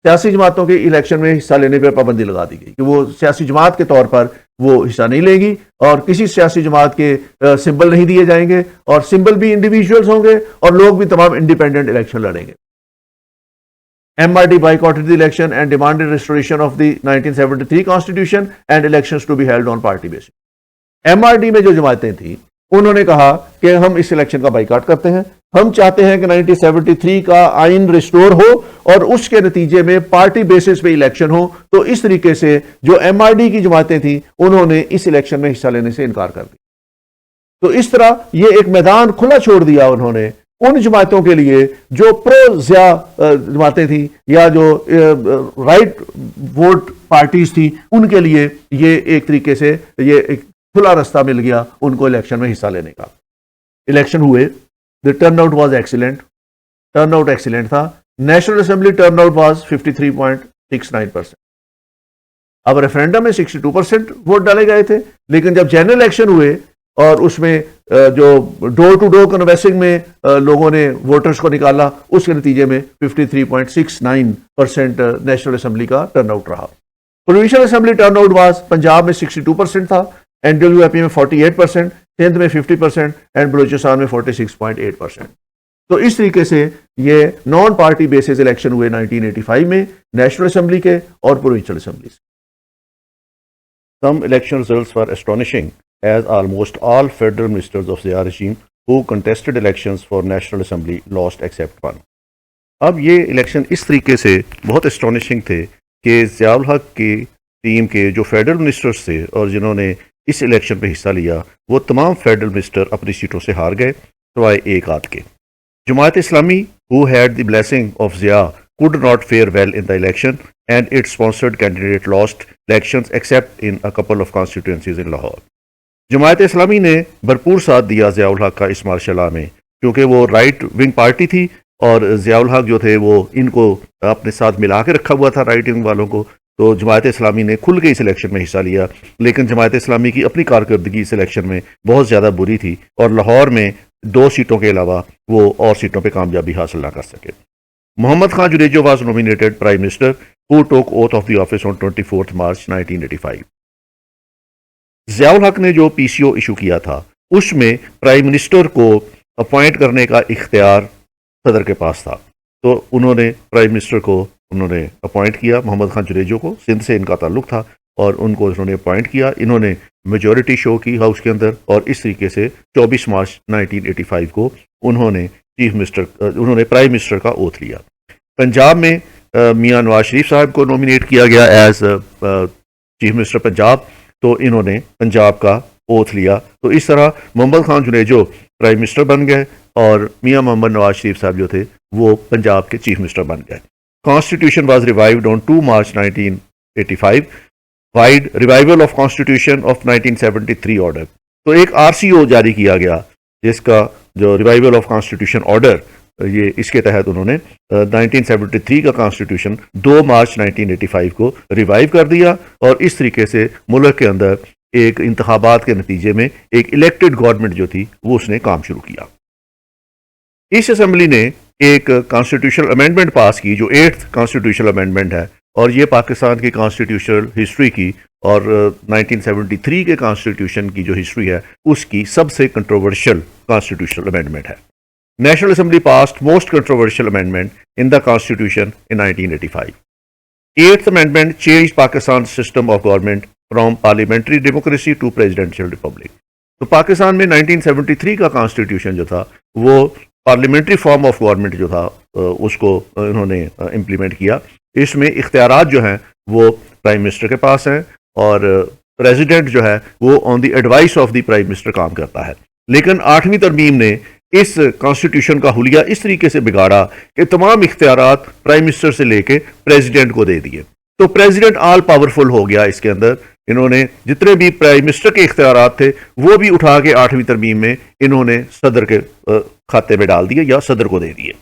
سیاسی جماعتوں کے الیکشن میں حصہ لینے پر پابندی لگا دی گئی کہ وہ سیاسی جماعت کے طور پر وہ حصہ نہیں لیں گی اور کسی سیاسی جماعت کے سمبل نہیں دیے جائیں گے اور سمبل بھی انڈیویجولز ہوں گے اور لوگ بھی تمام انڈیپینڈنٹ الیکشن لڑیں گے. MRD boycotted the election and demanded restoration of the 1973 constitution and elections to be held on party basis. MRD میں جو جماعتیں تھیں انہوں نے کہا کہ ہم اس الیکشن کا بائیکاٹ کرتے ہیں, ہم چاہتے ہیں کہ 1973 کا آئین ریسٹور ہو اور اس کے نتیجے میں پارٹی بیسس پہ الیکشن ہو. تو اس طریقے سے جو MRD کی جماعتیں تھیں انہوں نے اس الیکشن میں حصہ لینے سے انکار کر دیا. تو اس طرح یہ ایک میدان کھلا چھوڑ دیا انہوں نے ان جماعتوں کے لیے جو پرو ضیاء جماعتیں تھیں یا جو رائٹ ووٹ پارٹیز تھیں, ان کے لیے یہ ایک طریقے سے یہ ایک کھلا راستہ مل گیا ان کو الیکشن میں حصہ لینے کا. الیکشن ہوئے, the turnout was excellent, turnout excellent تھا. National assembly turnout was 53.69%. اب ریفرینڈم میں 62% ووٹ ڈالے گئے تھے, لیکن جب جنرل الیکشن ہوئے اور اس میں جو ڈور ٹو ڈور کنویسنگ میں لوگوں نے ووٹرز کو نکالا, اس کے نتیجے میں 53.69% نیشنل اسمبلی کا ٹرن آؤٹ رہا. Provincial assembly turn out was Punjab میں 62% تھا, NWIP میں 48%, سندھ میں 50% اینڈ بلوچستان میں 46.8%. تو اس طریقے سے یہ نان پارٹی بیسز الیکشن ہوئے 1985 میں نیشنل اسمبلی کے اور پروونشل اسمبلی سے. Some election results were astonishing as almost all federal ministers of Zia regime who contested elections for National Assembly lost except one. اب یہ الیکشن اس طریقے سے بہت اسٹانشنگ تھے کہ ضیاء الحق کی ٹیم کے جو فیڈرل منسٹرز تھے اور جنہوں نے اس الیکشن پہ حصہ لیا وہ تمام فیڈرل منسٹر اپنی سیٹوں سے ہار گئے سوائے ایک آدھ کے. Jamaat Islami who had the blessing of Zia could not fare well in the election and its sponsored candidate lost elections except in a couple of constituencies in Lahore. Jamaat Islami نے بھرپور ساتھ دیا ضیاء الحق کا اس مارشل لا میں, کیونکہ وہ رائٹ ونگ پارٹی تھی اور ضیاء الحق جو تھے وہ ان کو اپنے ساتھ ملا کے رکھا ہوا تھا رائٹ ونگ والوں کو. تو جماعت اسلامی نے کھل کے اس الیکشن میں حصہ لیا, لیکن جماعت اسلامی کی اپنی کارکردگی اس الیکشن میں بہت زیادہ بری تھی اور لاہور میں 2 سیٹوں کے علاوہ وہ اور سیٹوں پہ کامیابی حاصل نہ کر سکے. Muhammad Khan Junejo was nominated prime minister who took oath of the office on 24 March 1985. Zia الحق نے جو PCO ایشو کیا تھا اس میں پرائم منسٹر کو اپوائنٹ کرنے کا اختیار صدر کے پاس تھا. تو انہوں نے پرائم منسٹر کو اپوائنٹ کیا, محمد خان جنیجو کو, سندھ سے ان کا تعلق تھا اور ان کو انہوں نے اپوائنٹ کیا. انہوں نے میجورٹی شو کی ہاؤس کے اندر اور اس طریقے سے 24 مارچ 1985 کو انہوں نے پرائم منسٹر کا اوتھ لیا. پنجاب میں میاں نواز شریف صاحب کو نومینیٹ کیا گیا ایز چیف منسٹر پنجاب, تو انہوں نے پنجاب کا اوتھ لیا. تو اس طرح محمد خان جنیجو پرائم منسٹر بن گئے اور میاں محمد نواز شریف صاحب جو تھے وہ پنجاب کے چیف منسٹر بن گئے. Constitution was revived on 2 March 1985. Wide revival of Constitution of 1973 order. تو ایک RCO جاری کیا گیا جس کا جو ریوائول آف کانسٹیٹیوشن آرڈر, یہ اس کے تحت انہوں نے 1973 کا کانسٹیٹیوشن 2 مارچ 1985 کو ریوائیو کر دیا اور اس طریقے سے ملک کے اندر ایک انتخابات کے نتیجے میں ایک الیکٹڈ گورنمنٹ جو تھی وہ اس نے کام شروع کیا. اس اسمبلی نے ایک کانسٹیٹیوشنل امینڈمنٹ پاس کی جو 8th کانسٹیٹیوشنل امینڈمنٹ ہے, اور یہ پاکستان کی کانسٹیٹیوشنل ہسٹری کی اور 1973 کے کانسٹیٹیوشن کی جو ہسٹری ہے اس کی سب سے کنٹروورشل کانسٹیٹیوشنل امینڈمنٹ ہے. National assembly passed most controversial amendment in the constitution in 1985. 8th amendment changed Pakistan's system of government from parliamentary democracy to presidential republic. تو پاکستان میں 1973 کا کانسٹیٹیوشن جو تھا وہ پارلیمنٹری فارم آف گورنمنٹ جو تھا اس کو انہوں نے امپلیمنٹ کیا. اس میں اختیارات جو ہیں وہ پرائم منسٹر کے پاس ہیں اور پریزیڈنٹ جو ہے وہ on the advice of the prime minister کام کرتا ہے. لیکن 8ویں ترمیم نے اس کانسٹیٹیوشن کا حلیہ اس طریقے سے بگاڑا کہ تمام اختیارات پرائم منسٹر سے لے کے پریزیڈنٹ کو دے دیے. تو پریزیڈنٹ آل پاورفل ہو گیا. اس کے اندر انہوں نے جتنے بھی پرائم منسٹر کے اختیارات تھے وہ بھی اٹھا کے 8ویں ترمیم میں انہوں نے صدر کے کھاتے میں ڈال دیے یا صدر کو دے دیے.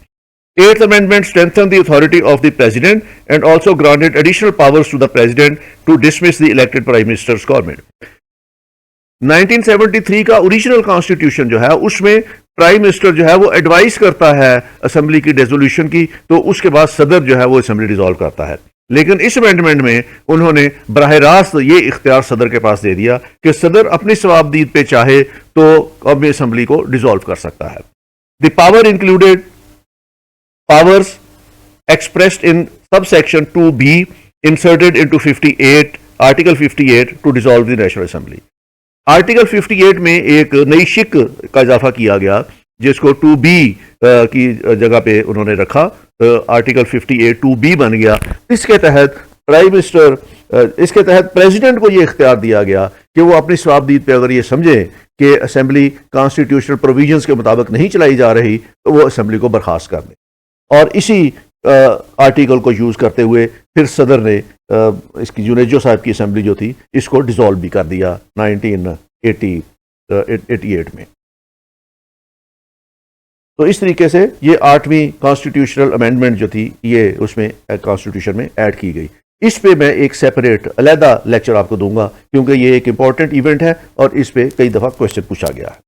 8th amendment strengthened the authority of the president and also granted additional powers to the president to dismiss the elected prime minister's government. 1973 کا اوریجنل کانسٹیٹیوشن جو ہے اس میں پرائم منسٹر جو ہے وہ ایڈوائز کرتا ہے اسمبلی کی ڈیزولوشن کی, تو اس کے بعد صدر جو ہے وہ اسمبلی ڈیزالو کرتا ہے. لیکن اس امینڈمنٹ میں انہوں نے براہ راست یہ اختیار صدر کے پاس دے دیا کہ صدر اپنی ثوابدید پہ چاہے تو اب اسمبلی کو ڈیزالو کر سکتا ہے. The power included powers expressed in subsection 2b inserted into 58 article 58 to dissolve the national assembly. article 58 میں ایک نئی شق کا اضافہ کیا گیا جس کو 2b کی جگہ پہ انہوں نے رکھا. article 58 2b بن گیا. اس کے تحت پرائم منسٹر اس کے تحت پریزیڈنٹ کو یہ اختیار دیا گیا کہ وہ اپنی ثوابدید پہ اگر یہ سمجھے کہ اسمبلی کانسٹیٹیوشنل پروویژنز کے مطابق نہیں چلائی جا رہی تو وہ اسمبلی کو برخاست کر دے. اور اسی آرٹیکل کو یوز کرتے ہوئے پھر صدر نے اس کی جنیجو صاحب کی اسمبلی جو تھی اس کو ڈیزالو بھی کر دیا 1988 میں. تو اس طریقے سے یہ 8ویں کانسٹیٹیوشنل امینڈمنٹ جو تھی یہ اس میں کانسٹیٹیوشن میں ایڈ کی گئی. اس پہ میں ایک سیپریٹ علیحدہ لیکچر آپ کو دوں گا کیونکہ یہ ایک امپورٹنٹ ایونٹ ہے اور اس پہ کئی دفعہ کوشچن پوچھا گیا ہے.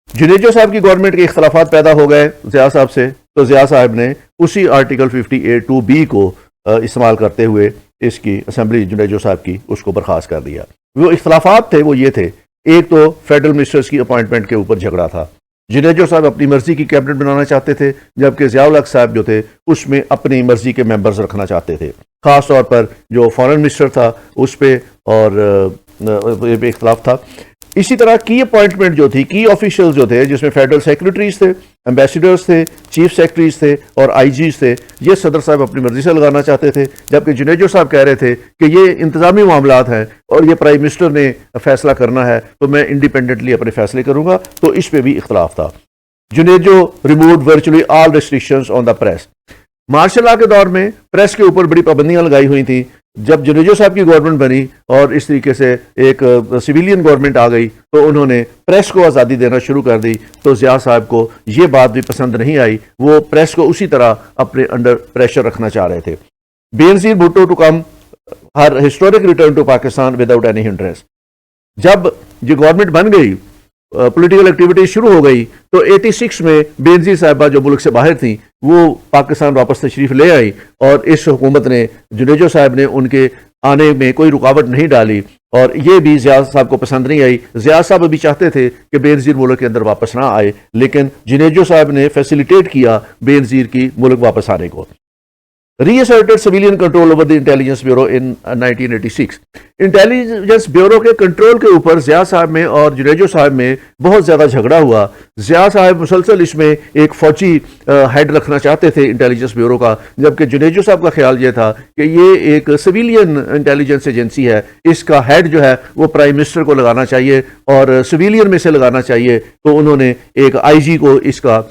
جنیجو صاحب کی گورنمنٹ کے اختلافات پیدا ہو گئے ضیاء صاحب سے, تو ضیاء صاحب نے اسی آرٹیکل 58 2b کو استعمال کرتے ہوئے اس کی اسمبلی جنیجو صاحب کی اس کو برخاست کر دیا. وہ اختلافات تھے وہ یہ تھے, ایک تو فیڈرل منسٹرز کی اپوائنٹمنٹ کے اوپر جھگڑا تھا. جنیجو صاحب اپنی مرضی کی کیبنٹ بنانا چاہتے تھے جبکہ ضیاء الحق صاحب جو تھے اس میں اپنی مرضی کے ممبرز رکھنا چاہتے تھے. خاص طور پر جو فارن منسٹر تھا اس پہ اور اختلاف تھا. اسی طرح کی اپوائنٹمنٹ جو تھی, کی آفیشیل جو تھے جس میں فیڈرل سیکرٹریز تھے, ایمبیسیڈرز تھے, چیف سیکرٹریز تھے اور آئی جیز تھے, یہ صدر صاحب اپنی مرضی سے لگانا چاہتے تھے جبکہ جنیجو صاحب کہہ رہے تھے کہ یہ انتظامی معاملات ہیں اور یہ پرائم منسٹر نے فیصلہ کرنا ہے تو میں انڈیپینڈنٹلی اپنے فیصلے کروں گا. تو اس پہ بھی اختلاف تھا. Junejo removed virtually all restrictions on the press. Martial law کے دور میں پریس کے اوپر بڑی پابندیاں لگائی ہوئی تھیں. جب جنیجو صاحب کی گورنمنٹ بنی اور اس طریقے سے ایک سویلین گورنمنٹ آ گئی تو انہوں نے پریس کو آزادی دینا شروع کر دی. تو ضیاء صاحب کو یہ بات بھی پسند نہیں آئی, وہ پریس کو اسی طرح اپنے انڈر پریشر رکھنا چاہ رہے تھے. Benazir Bhutto to come her historic return to Pakistan without any hindrance. جب یہ گورنمنٹ بن گئی, پولیٹیکل ایکٹیویٹی شروع ہو گئی تو 86 میں بینظیر صاحبہ جو ملک سے باہر تھیں وہ پاکستان واپس تشریف لے آئی اور اس حکومت نے جنیجو صاحب نے ان کے آنے میں کوئی رکاوٹ نہیں ڈالی اور یہ بھی ضیاء صاحب کو پسند نہیں آئی. ضیاء صاحب ابھی چاہتے تھے کہ بینظیر ملک کے اندر واپس نہ آئے لیکن جنیجو صاحب نے فیسیلیٹیٹ کیا بینظیر کی ملک واپس آنے کو. ری-asserted civilian control over the intelligence bureau in 1986. Intelligence bureau کے کنٹرول کے اوپر ضیاء صاحب میں اور جنیجو صاحب میں بہت زیادہ جھگڑا ہوا. ضیاء صاحب مسلسل اس میں ایک فوجی ہیڈ رکھنا چاہتے تھے انٹیلیجنس بیورو کا, جبکہ جنیجو صاحب کا خیال یہ تھا کہ یہ ایک سویلین انٹیلیجنس ایجنسی ہے, اس کا ہیڈ جو ہے وہ پرائم منسٹر کو لگانا چاہیے اور سویلین میں سے لگانا چاہیے. تو انہوں نے ایک آئی جی کو اس کا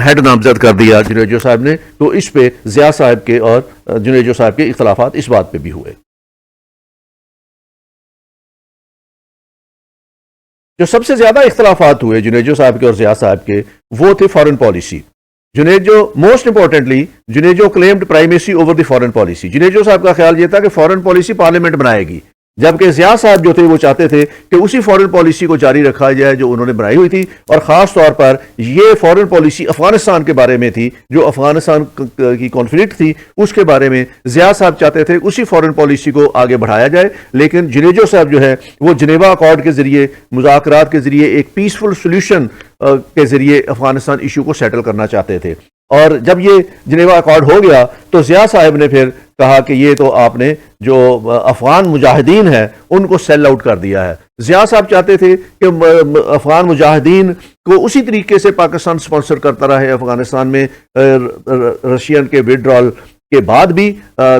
ہیڈ نامزد کر دیا جنیجو صاحب نے. تو اس پہ ضیاء صاحب کے اور جنیجو صاحب کے اختلافات اس بات پہ بھی ہوئے. جو سب سے زیادہ اختلافات ہوئے جنیجو صاحب کے اور ضیاء صاحب کے وہ تھے foreign policy. Junejo most importantly Junejo claimed primacy over the foreign policy. Junejo صاحب کا خیال یہ تھا کہ فارن پالیسی پارلیمنٹ بنائے گی, جبکہ ضیاء صاحب جو تھے وہ چاہتے تھے کہ اسی فارن پالیسی کو جاری رکھا جائے جو انہوں نے بنائی ہوئی تھی, اور خاص طور پر یہ فارن پالیسی افغانستان کے بارے میں تھی, جو افغانستان کی کانفلکٹ تھی اس کے بارے میں ضیاء صاحب چاہتے تھے اسی فارن پالیسی کو آگے بڑھایا جائے. لیکن جنیجو صاحب جو ہے وہ جنیوا اکارڈ کے ذریعے, مذاکرات کے ذریعے ایک پیسفل سولوشن کے ذریعے افغانستان ایشو کو سیٹل کرنا چاہتے تھے. اور جب یہ جنیوا ایکارڈ ہو گیا تو ضیاء صاحب نے پھر کہا کہ یہ تو آپ نے جو افغان مجاہدین ہیں ان کو سیل آؤٹ کر دیا ہے. ضیاء صاحب چاہتے تھے کہ افغان مجاہدین کو اسی طریقے سے پاکستان سپانسر کرتا رہے افغانستان میں رشین کے وڈرال کے بعد بھی،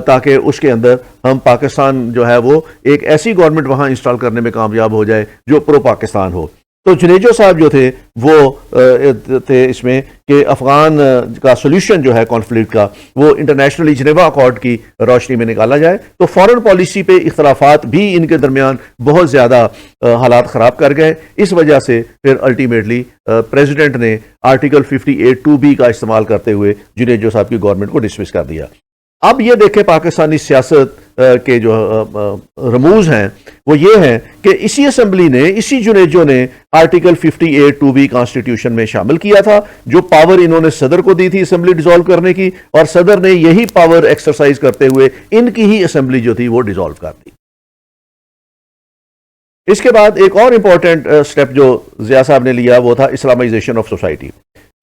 تاکہ اس کے اندر ہم پاکستان جو ہے وہ ایک ایسی گورنمنٹ وہاں انسٹال کرنے میں کامیاب ہو جائے جو پرو پاکستان ہو. تو جنیجو صاحب جو تھے وہ تھے اس میں کہ افغان کا سولوشن جو ہے کانفلکٹ کا وہ انٹرنیشنلی جنیوا اکارڈ کی روشنی میں نکالا جائے. تو فورن پالیسی پہ اختلافات بھی ان کے درمیان بہت زیادہ حالات خراب کر گئے. اس وجہ سے پھر الٹیمیٹلی پریزیڈنٹ نے آرٹیکل 58(2)B کا استعمال کرتے ہوئے جنیجو صاحب کی گورنمنٹ کو ڈسمس کر دیا. اب یہ دیکھیں پاکستانی سیاست کے جو رموز ہیں وہ یہ ہیں کہ اسی اسمبلی نے، اسی جنیجو نے آرٹیکل 58(2)B کانسٹیٹیوشن میں شامل کیا تھا، جو پاور انہوں نے صدر کو دی تھی اسمبلی ڈیزالو کرنے کی، اور صدر نے یہی پاور ایکسرسائز کرتے ہوئے ان کی ہی اسمبلی جو تھی وہ ڈیزالو کر دی. اس کے بعد ایک اور امپورٹنٹ سٹیپ جو ضیاء صاحب نے لیا وہ تھا اسلامائزیشن آف سوسائٹی.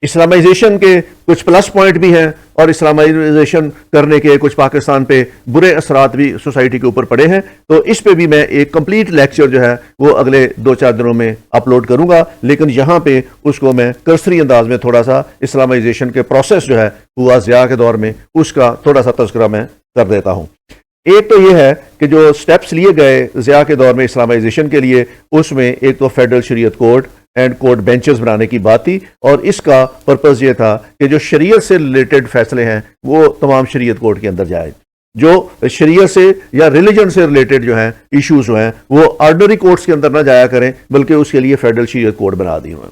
اسلامائزیشن کے کچھ پلس پوائنٹ بھی ہیں اور اسلامائزیشن کرنے کے کچھ پاکستان پہ برے اثرات بھی سوسائٹی کے اوپر پڑے ہیں. تو اس پہ بھی میں ایک کمپلیٹ لیکچر جو ہے وہ اگلے 2-4 دنوں میں اپلوڈ کروں گا، لیکن یہاں پہ اس کو میں کرسری انداز میں تھوڑا سا اسلامائزیشن کے پروسیس جو ہے ہوا ضیاء کے دور میں اس کا تھوڑا سا تذکرہ میں کر دیتا ہوں. ایک تو یہ ہے کہ جو سٹیپس لیے گئے ضیاء کے دور میں اسلامائزیشن کے لیے، اس میں ایک تو فیڈرل شریعت کورٹ اینڈ کورٹ بینچز بنانے کی بات تھی، اور اس کا پرپز یہ تھا کہ جو شریعت سے ریلیٹڈ فیصلے ہیں وہ تمام شریعت کورٹ کے اندر جائے. جو شریعت سے یا ریلیجن سے ریلیٹڈ جو ہیں ایشوز جو ہیں وہ آرڈنری کورٹس کے اندر نہ جایا کریں، بلکہ اس کے لیے فیڈرل شریعت کورٹ بنا دی ہوئے.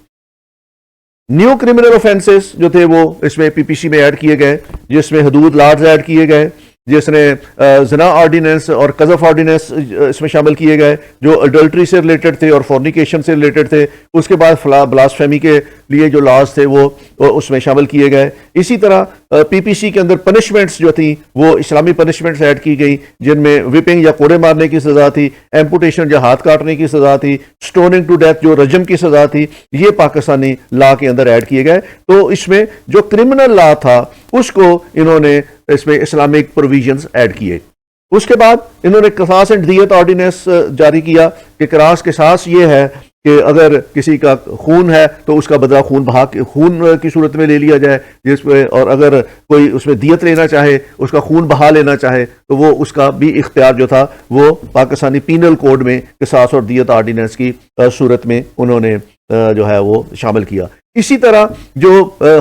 نیو کرمنل آفینسز جو تھے وہ اس میں PPC میں ایڈ کیے گئے، جس میں حدود لاز ایڈ کیے گئے، جس نے زنا آرڈیننس اور قذف آرڈیننس اس میں شامل کیے گئے جو اڈلٹری سے ریلیٹڈ تھے اور فورنیکیشن سے ریلیٹڈ تھے. اس کے بعد بلاسفیمی کے لیے جو لاز تھے وہ اس میں شامل کیے گئے. اسی طرح PPC کے اندر پنشمنٹس جو تھیں وہ اسلامی پنشمنٹس ایڈ کی گئی، جن میں وپنگ یا کوڑے مارنے کی سزا تھی، ایمپوٹیشن یا ہاتھ کاٹنے کی سزا تھی، سٹوننگ ٹو ڈیتھ جو رجم کی سزا تھی، یہ پاکستانی لا کے اندر ایڈ کیے گئے. تو اس میں جو کرمنل لا تھا اس کو انہوں نے اس میں اسلامک پروویژنز ایڈ کیے. اس کے بعد انہوں نے قصاص اینڈ دیت آرڈیننس جاری کیا کہ قصاص یہ ہے کہ اگر کسی کا خون ہے تو اس کا بدلہ خون کی صورت میں لے لیا جائے، جس میں، اور اگر کوئی اس میں دیت لینا چاہے، اس کا خون بہا لینا چاہے، تو وہ اس کا بھی اختیار جو تھا وہ پاکستانی پینل کوڈ میں قصاص اور دیت آرڈیننس کی صورت میں انہوں نے جو ہے وہ شامل کیا. اسی طرح جو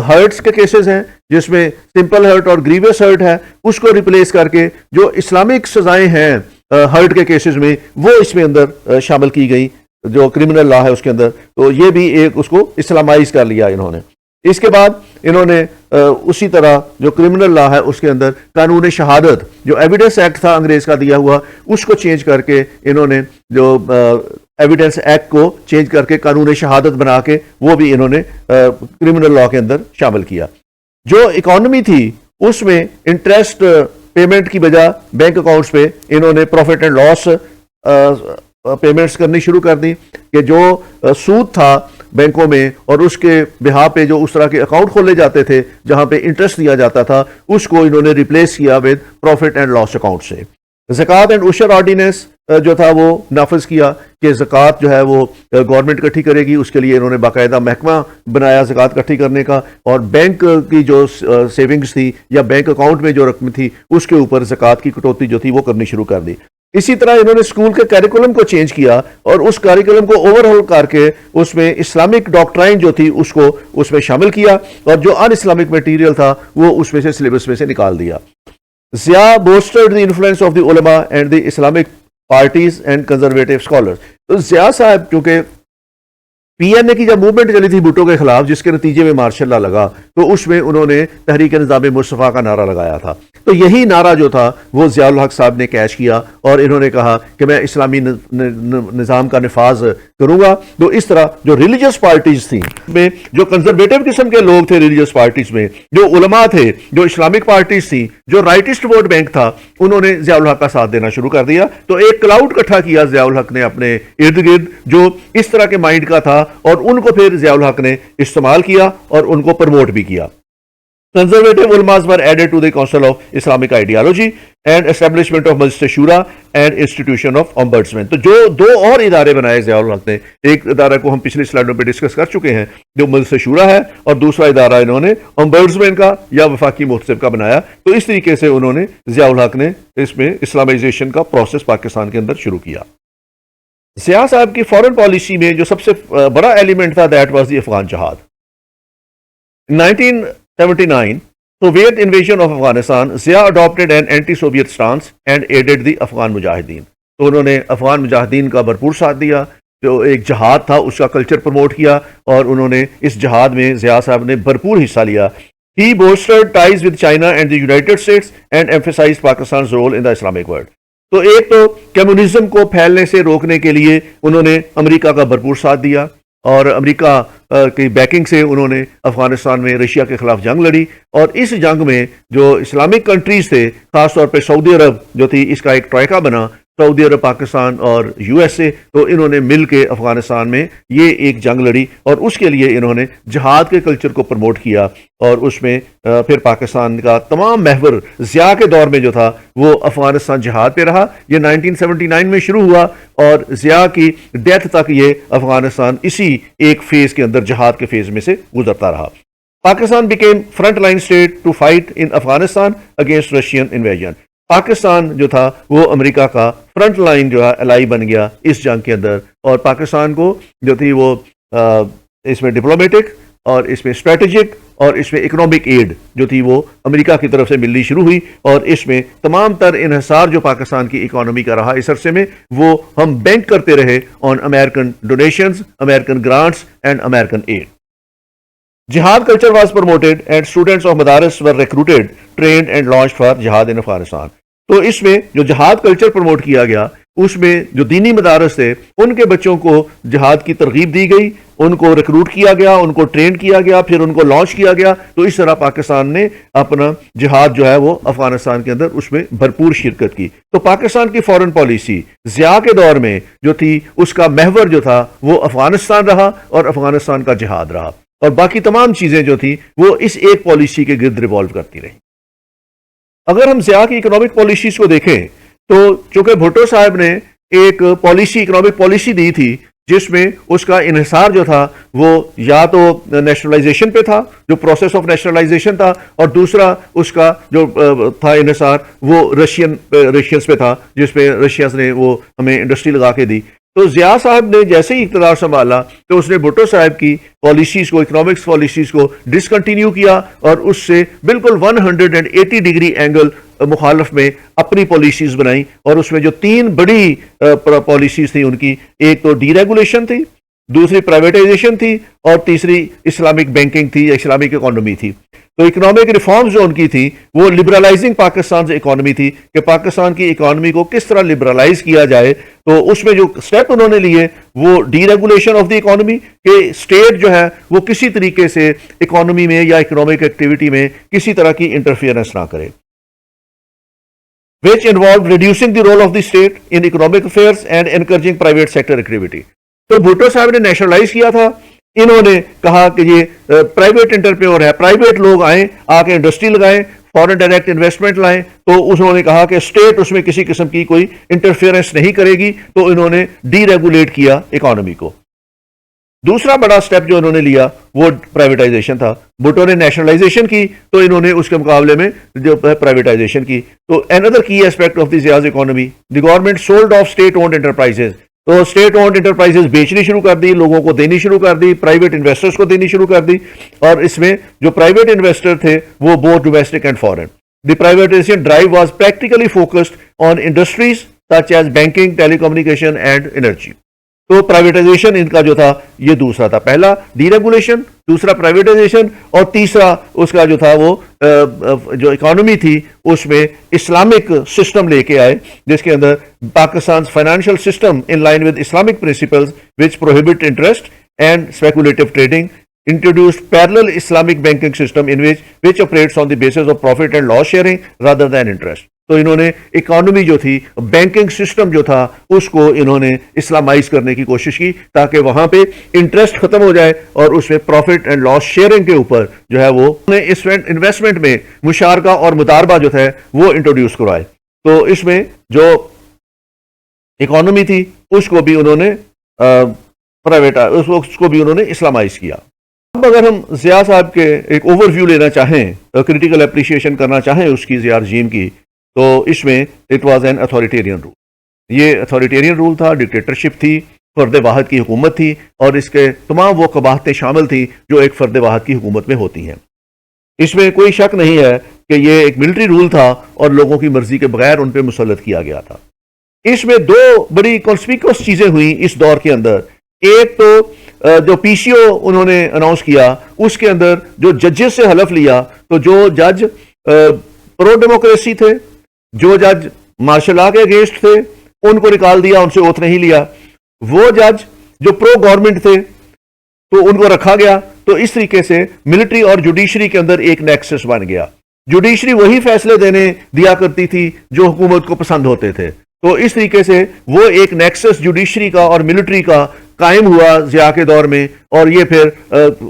ہرٹس کے کیسز ہیں جس میں سمپل ہرٹ اور گریویس ہرٹ ہے، اس کو ریپلیس کر کے جو اسلامک سزائیں ہیں ہرٹ کے کیسز میں وہ اس میں اندر شامل کی گئی جو کرمنل لا ہے اس کے اندر. تو یہ بھی ایک اس کو اسلامائز کر لیا انہوں نے. اس کے بعد انہوں نے اسی طرح جو کرمنل لا ہے اس کے اندر قانون شہادت جو ایویڈنس ایکٹ تھا انگریز کا دیا ہوا، اس کو چینج کر کے انہوں نے جو ایویڈنس ایکٹ کو چینج کر کے قانون شہادت بنا کے وہ بھی انہوں نے کرمنل لا کے اندر شامل کیا. جو اکانومی تھی اس میں انٹرسٹ پیمنٹ کی بجائے بینک اکاؤنٹس پہ انہوں نے پروفٹ اینڈ لاس پیمنٹس کرنی شروع کر دی کہ جو سود تھا بینکوں میں اور اس کے بہا پہ جو اس طرح کے اکاؤنٹ کھولے جاتے تھے جہاں پہ انٹرسٹ دیا جاتا تھا، اس کو انہوں نے ریپلیس کیا with profit and loss account سے. زکوٰۃ اینڈ عشر آرڈیننس جو تھا وہ نافذ کیا کہ زکوٰۃ جو ہے وہ گورنمنٹ اکٹھی کرے گی، اس کے لیے انہوں نے باقاعدہ محکمہ بنایا زکوٰۃ اکٹھی کرنے کا، اور بینک کی جو سیونگز تھی یا بینک اکاؤنٹ میں جو رقم تھی اس کے اوپر زکوٰۃ کی کٹوتی جو تھی وہ کرنی شروع کر دی. اسی طرح انہوں نے اسکول کے کیریکولم کو چینج کیا اور اس کیریکولم کو اوور ہول کر کے اس میں اسلامک ڈاکٹرائن جو تھی اس کو اس میں شامل کیا، اور جو ان اسلامک میٹیریل تھا وہ اس میں سے سلیبس میں سے نکال دیا. Zia bolstered the influence of the علماء and the Islamic parties and conservative scholars. تو ضیاء صاحب چونکہ PNA کی جب موومنٹ چلی تھی بھٹو کے خلاف جس کے نتیجے میں مارشل لا لگا، تو اس میں انہوں نے تحریک نظام مصطفیٰ کا نعرہ لگایا تھا. تو یہی نعرہ جو تھا وہ ضیاء الحق صاحب نے کیش کیا اور انہوں نے کہا کہ میں اسلامی نظام کا نفاذ کروں گا. تو اس طرح جو ریلیجس پارٹیز تھیں میں جو کنزرویٹو قسم کے لوگ تھے ریلیجس پارٹیز میں، جو علماء تھے، جو اسلامک پارٹیز تھیں، جو رائٹسٹ ووٹ بینک تھا، انہوں نے ضیاء الحق کا ساتھ دینا شروع کر دیا. تو ایک کلاؤڈ اکٹھا کیا ضیاء الحق نے اپنے ارد گرد جو اس طرح کے مائنڈ کا تھا، اور ان کو پھر ضیاء الحق نے استعمال کیا اور ان کو پروموٹ بھی کیا. Conservative ulamas were added to the Council of Islamic Ideology and establishment of Majlis Shura and institution of Ombudsman. تو جو دو اور ادارے بنائے ضیاء الحق نے، ایک ادارہ کو ہم پچھلی سلائڈوں پہ ڈسکس کر چکے ہیں جو مجلس شورا ہے، اور دوسرا ادارہ انہوں نے امبرڈسمین کا یا وفاقی محتسب کا بنایا. تو اس طریقے سے انہوں نے ضیاء الحق نے اس میں اسلامائزیشن کا پروسیس پاکستان کے اندر شروع کیا. ضیاء صاحب کی فورن پالیسی میں جو سب سے بڑا ایلیمنٹ تھا دیٹ واز دی افغان جہاد. 1979 Soviet invasion of Afghanistan, Zia adopted an anti-Soviet stance and aided the Afghan مجاہدین. تو انہوں نے افغان مجاہدین کا بھرپور ساتھ دیا، جو ایک جہاد تھا اس کا کلچر پروموٹ کیا، اور انہوں نے اس جہاد میں ضیاء صاحب نے بھرپور حصہ لیا. He bolstered ties with China and the United States and emphasized Pakistan's role in the Islamic world. تو ایک تو کمیونزم کو پھیلنے سے روکنے کے لیے انہوں نے امریکہ کا بھرپور ساتھ دیا، اور امریکہ کی بیکنگ سے انہوں نے افغانستان میں رشیا کے خلاف جنگ لڑی، اور اس جنگ میں جو اسلامک کنٹریز تھے، خاص طور پہ سعودی عرب جو تھی اس کا ایک ٹرائکا بنا، سعودی عرب، پاکستان اور یو ایس اے، تو انہوں نے مل کے افغانستان میں یہ ایک جنگ لڑی، اور اس کے لیے انہوں نے جہاد کے کلچر کو پروموٹ کیا. اور اس میں پھر پاکستان کا تمام محور ضیاء کے دور میں جو تھا وہ افغانستان جہاد پہ رہا. یہ 1979 میں شروع ہوا اور ضیاء کی ڈیتھ تک یہ افغانستان اسی ایک فیز کے اندر، جہاد کے فیز میں سے گزرتا رہا. Pakistan became front line state to fight in Afghanistan against Russian invasion. Pakistan جو تھا وہ امریکہ کا فرنٹ لائن جو ہے الائی بن گیا اس جنگ کے اندر، اور پاکستان کو جو تھی وہ اس میں ڈپلومیٹک اور اس میں اسٹریٹجک اور اس میں اکنامک ایڈ جو تھی وہ امریکہ کی طرف سے ملنی شروع ہوئی. اور اس میں تمام تر انحصار جو پاکستان کی اکانومی کا رہا اس عرصے میں، وہ ہم بینک کرتے رہے on American donations, American grants and American aid. Jihad culture was promoted and students of madaris were recruited, trained and launched for jihad in Afghanistan. تو اس میں جو جہاد کلچر پروموٹ کیا گیا، اس میں جو دینی مدارس تھے ان کے بچوں کو جہاد کی ترغیب دی گئی، ان کو ریکروٹ کیا گیا، ان کو ٹرین کیا گیا، پھر ان کو لانچ کیا گیا. تو اس طرح پاکستان نے اپنا جہاد جو ہے وہ افغانستان کے اندر اس میں بھرپور شرکت کی. تو پاکستان کی فورن پالیسی ضیاء کے دور میں جو تھی اس کا محور جو تھا وہ افغانستان رہا اور افغانستان کا جہاد رہا، اور باقی تمام چیزیں جو تھیں وہ اس ایک پالیسی کے گرد ریوالو کرتی رہیں. اگر ہم ضیاء کی اکنامک پالیسیز کو دیکھیں تو چونکہ بھٹو صاحب نے ایک پالیسی، اکنامک پالیسی دی تھی جس میں اس کا انحصار جو تھا وہ یا تو نیشنلائزیشن پہ تھا، جو پروسیس آف نیشنلائزیشن تھا، اور دوسرا اس کا جو تھا انحصار وہ رشینز پہ تھا، جس پہ رشیاز نے وہ ہمیں انڈسٹری لگا کے دی. تو ضیاء صاحب نے جیسے ہی اقتدار سنبھالا تو اس نے بھٹو صاحب کی پالیسیز کو، اکنامکس پالیسیز کو ڈسکنٹینیو کیا، اور اس سے بالکل 180 ڈگری اینگل مخالف میں اپنی پالیسیز بنائیں. اور اس میں جو تین بڑی پالیسیز تھیں ان کی، ایک تو ڈی ریگولیشن تھی، دوسری پرائیویٹائزیشن تھی، اور تیسری اسلامک بینکنگ تھی یا اسلامک اکانومی تھی. تو اکنامک ریفارمز جو ان کی تھی وہ لبرلائزنگ پاکستان سے اکانومی تھی، کہ پاکستان کی اکانومی کو کس طرح لبرلائز کیا جائے. تو اس میں جو سٹیپ انہوں نے لیے وہ D regulation of the economy, کہ اسٹیٹ جو ہے وہ کسی طریقے سے اکانومی میں یا اکنامک ایکٹیویٹی میں کسی طرح کی انٹرفیئرنس نہ کرے. which involved reducing the role of the state in economic affairs and encouraging private sector activity. تو بھٹو صاحب نے نیشنلائز کیا تھا. انہوں نے کہا کہ یہ پرائیویٹ انٹرپرینور ہے، پرائیویٹ لوگ آئیں، آ کے انڈسٹری لگائیں، فورن ڈائریکٹ انویسٹمنٹ لائیں. تو انہوں نے کہا کہ اسٹیٹ اس میں کسی قسم کی کوئی انٹرفیئرنس نہیں کرے گی. تو انہوں نے ڈی ریگولیٹ کیا اکانومی کو. دوسرا بڑا سٹیپ جو انہوں نے لیا وہ پرائیویٹائزیشن تھا. بھٹو نے نیشنلائزیشن کی تو انہوں نے اس کے مقابلے میں جو پرائیویٹائزیشن کی. تو another key aspect of the Zia's economy, the government sold off state-owned enterprises. تو اسٹیٹ اونڈ انٹرپرائزز بیچنی شروع کر دی، لوگوں کو دینی شروع کر دی، پرائیویٹ انویسٹرز کو دینی شروع کر دی. اور اس میں جو پرائیویٹ انویسٹر تھے وہ both domestic and foreign. The privatisation drive was practically focused on industries such as banking, telecommunication and energy. تو پرائیویٹائزیشن ان کا جو تھا یہ دوسرا تھا. پہلا ڈی ریگولیشن، دوسرا پرائیویٹائزیشن، اور تیسرا اس کا جو تھا وہ جو اکانومی تھی اس میں اسلامک سسٹم لے کے آئے، جس کے اندر Pakistan financial system in line with Islamic principles which prohibit interest and speculative trading, introduced parallel Islamic banking system in which operates on the basis of profit and loss sharing rather than interest. تو انہوں نے economy جو تھی، banking system جو تھا، اس کو انہوں نے اسلامائز کرنے کی کوشش کی تاکہ وہاں پہ انٹرسٹ ختم ہو جائے اور اس میں پروفٹ اینڈ لاس شیئرنگ کے اوپر جو ہے وہ انویسٹمنٹ میں مشارکہ اور مداربہ جو تھا وہ انٹروڈیوس کروائے. تو اس میں جو اکانومی تھی اس کو بھی انہوں نے اس کو بھی انہوں نے اسلامائز کیا. اب اگر ہم ضیاء صاحب کے ایک اوور ویو لینا چاہیں، کریٹیکل اپریشیشن کرنا چاہیں اس کی ضیاء رجیم کی، تو اس میں it was an authoritarian rule. یہ اتھارٹیرین رول تھا، ڈکٹیٹرشپ تھی، فرد واحد کی حکومت تھی، اور اس کے تمام وہ قباحتیں شامل تھیں جو ایک فرد واحد کی حکومت میں ہوتی ہیں. اس میں کوئی شک نہیں ہے کہ یہ ایک ملٹری رول تھا اور لوگوں کی مرضی کے بغیر ان پہ مسلط کیا گیا تھا. اس میں دو بڑی کانسپیکوس چیزیں ہوئیں اس دور کے اندر. ایک تو جو پی سی او انہوں نے اناؤنس کیا، اس کے اندر جو ججز سے حلف لیا، تو جو جج پرو ڈیموکریسی تھے، جو جج مارشل لا کے اگینسٹ تھے، ان کو نکال دیا، ان سے اوتھ نہیں لیا. وہ جج جو پرو گورنمنٹ تھے تو ان کو رکھا گیا. تو اس طریقے سے ملٹری اور جوڈیشری کے اندر ایک نیکسس بن گیا. جوڈیشری وہی فیصلے دیا کرتی تھی جو حکومت کو پسند ہوتے تھے. تو اس طریقے سے وہ ایک نیکسس جوڈیشری کا اور ملٹری کا قائم ہوا ضیاء کے دور میں، اور یہ پھر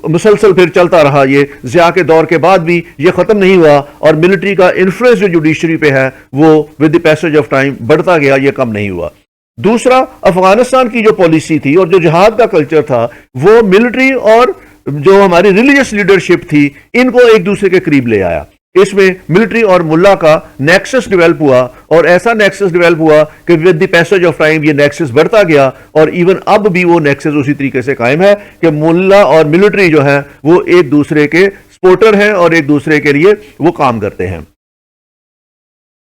مسلسل پھر چلتا رہا. یہ ضیاء کے دور کے بعد بھی یہ ختم نہیں ہوا، اور ملٹری کا انفلوئنس جو جوڈیشری پہ ہے وہ with the passage of time بڑھتا گیا، یہ کم نہیں ہوا. دوسرا، افغانستان کی جو پالیسی تھی اور جو جہاد کا کلچر تھا، وہ ملٹری اور جو ہماری ریلیجس لیڈرشپ تھی ان کو ایک دوسرے کے قریب لے آیا. اس میں ملٹری اور ملا کا نیکسس ڈیولپ ہوا، اور ایسا نیکسس ڈیولپ ہوا کہ with the passage of time یہ نیکسس بڑھتا گیا، اور ایون اب بھی وہ نیکسس اسی طریقے سے قائم ہے کہ ملا اور ملٹری جو ہے وہ ایک دوسرے کے سپورٹر ہیں اور ایک دوسرے کے لیے وہ کام کرتے ہیں.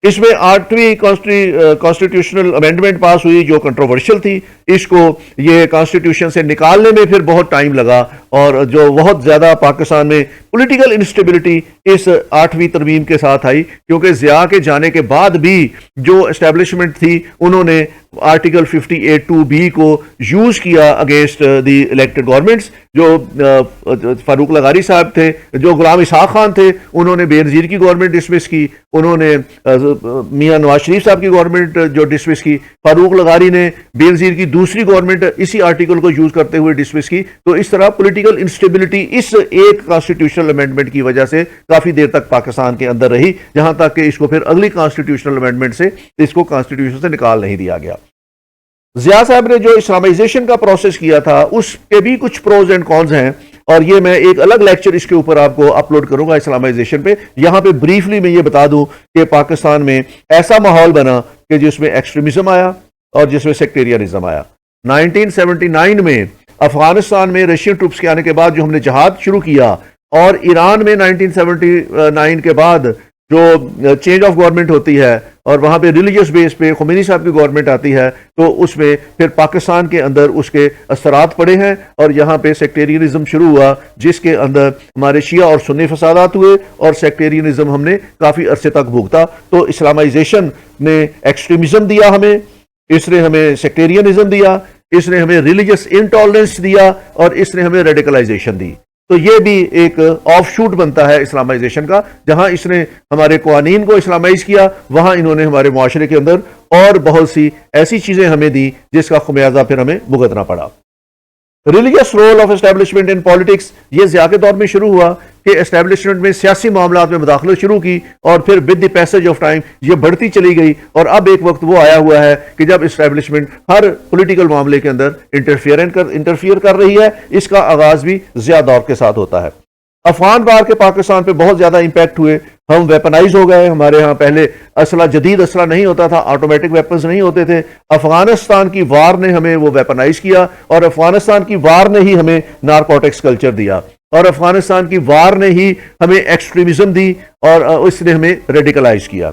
اس میں 8ویں کانسٹیٹیوشنل امینڈمنٹ پاس ہوئی جو کنٹروورشل تھی. اس کو یہ کانسٹیٹیوشن سے نکالنے میں پھر بہت ٹائم لگا، اور جو بہت زیادہ پاکستان میں پولیٹیکل انسٹیبلٹی اس 8ویں ترمیم کے ساتھ آئی، کیونکہ ضیاء کے جانے کے بعد بھی جو اسٹیبلشمنٹ تھی انہوں نے آرٹیکل 58(2)(b) کو یوز کیا اگینسٹ دی الیکٹڈ گورنمنٹس. جو فاروق لغاری صاحب تھے، جو غلام اسحاق خان تھے، انہوں نے بے نظیر کی گورنمنٹ ڈسمس کی، انہوں نے میاں نواز شریف صاحب کی گورنمنٹ جو ڈسمس کی، فاروق لغاری نے بے نظیر کی دوسری گورنمنٹ اسی آرٹیکل کو یوز کرتے ہوئے ڈسمس کی. تو اس طرح پولیٹیکل انسٹیبلٹی اس ایک کانسٹیٹیوشنل امینڈمنٹ کی وجہ سے کافی دیر تک پاکستان کے اندر رہی، جہاں تک کہ اس کو پھر اگلی کانسٹیٹیوشنل امینڈمنٹ سے اس کو کانسٹیٹیوشن سے نکال نہیں دیا گیا. ضیاء صاحب نے جو اسلامائزیشن کا پروسیس کیا تھا اس کے بھی کچھ پروز اینڈ کونز ہیں، اور یہ میں ایک الگ لیکچر اس کے اوپر آپ کو اپلوڈ کروں گا اسلامائزیشن پہ. یہاں پہ بریفلی میں یہ بتا دوں کہ پاکستان میں ایسا ماحول بنا کہ جس میں ایکسٹریمزم آیا اور جس میں سیکٹیرینزم آیا. 1979 میں افغانستان میں رشین ٹروپس کے آنے کے بعد جو ہم نے جہاد شروع کیا، اور ایران میں 1979 کے بعد جو چینج آف گورنمنٹ ہوتی ہے اور وہاں پہ ریلیجس بیس پہ خمینی صاحب کی گورنمنٹ آتی ہے، تو اس میں پھر پاکستان کے اندر اس کے اثرات پڑے ہیں، اور یہاں پہ سیکٹیرینزم شروع ہوا جس کے اندر ہمارے شیعہ اور سنی فسادات ہوئے، اور سیکٹیرینزم ہم نے کافی عرصے تک بھوگتا. تو اسلامائزیشن نے ایکسٹریمزم دیا ہمیں، اس نے ہمیں سیکٹیرینزم دیا، اس نے ہمیں ریلیجس انٹالرنس دیا، اور اس نے ہمیں ریڈیکلائزیشن دی. تو یہ بھی ایک آف شوٹ بنتا ہے اسلامائزیشن کا. جہاں اس نے ہمارے قوانین کو اسلامائز کیا، وہاں انہوں نے ہمارے معاشرے کے اندر اور بہت سی ایسی چیزیں ہمیں دی جس کا خمیازہ پھر ہمیں بھگتنا پڑا. Religious role of establishment in politics, یہ ضیاء کے دور میں شروع ہوا کہ اسٹیبلشمنٹ میں سیاسی معاملات میں مداخلت شروع کی، اور پھر with the passage of time یہ بڑھتی چلی گئی، اور اب ایک وقت وہ آیا ہوا ہے کہ جب اسٹیبلشمنٹ ہر پولیٹیکل معاملے کے اندر انٹرفیئر کر رہی ہے. اس کا آغاز بھی ضیاء دور کے ساتھ ہوتا ہے. افغان وار کے پاکستان پہ بہت زیادہ امپیکٹ ہوئے. ہم ویپنائز ہو گئے. ہمارے ہاں پہلے جدید اسلحہ نہیں ہوتا تھا، آٹومیٹک ویپنز نہیں ہوتے تھے. افغانستان کی وار نے ہمیں وہ ویپنائز کیا، اور افغانستان کی وار نے ہی ہمیں نارکوٹکس کلچر دیا، اور افغانستان کی وار نے ہی ہمیں ایکسٹریمزم دی، اور اس نے ہمیں ریڈیکلائز کیا.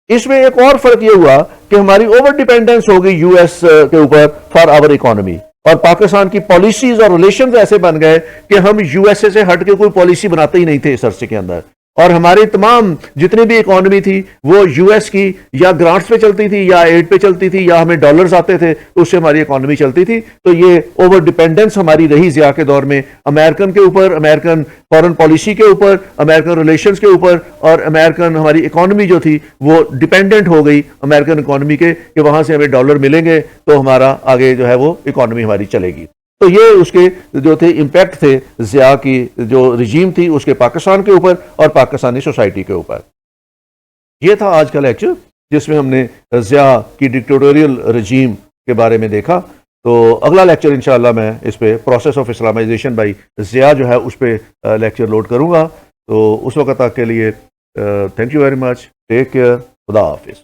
اس میں ایک اور فرق یہ ہوا کہ ہماری اوور ڈیپینڈنس ہو گئی یو ایس کے اوپر فار آور اکانومی، اور پاکستان کی پالیسیز اور ریلیشنز ایسے بن گئے کہ ہم یو ایس اے سے ہٹ کے کوئی پالیسی بناتے ہی نہیں تھے اس عرصے کے اندر. اور ہماری تمام جتنی بھی اکانومی تھی وہ یو ایس کی یا گرانٹس پہ چلتی تھی یا ایڈ پہ چلتی تھی یا ہمیں ڈالرز آتے تھے اس سے ہماری اکانومی چلتی تھی. تو یہ اوور ڈیپینڈنس ہماری رہی ضیاء کے دور میں امریکن کے اوپر, امریکن فارن پالیسی کے اوپر, امریکن ریلیشنز کے اوپر, اور امریکن ہماری اکانومی جو تھی وہ ڈیپینڈنٹ ہو گئی امریکن اکانومی کے کہ وہاں سے ہمیں ڈالر ملیں گے تو ہمارا آگے جو ہے وہ اکانومی ہماری چلے گی. تو یہ اس کے جو تھے امپیکٹ تھے ضیاء کی جو رجیم تھی اس کے پاکستان کے اوپر اور پاکستانی سوسائٹی کے اوپر. یہ تھا آج کا لیکچر جس میں ہم نے ضیاء کی ڈکٹیٹوریل رجیم کے بارے میں دیکھا. تو اگلا لیکچر انشاءاللہ میں اس پہ process of Islamisation by Zia جو ہے اس پہ لیکچر لوڈ کروں گا. تو اس وقت تک کے لیے thank you very much, take care, خدا حافظ.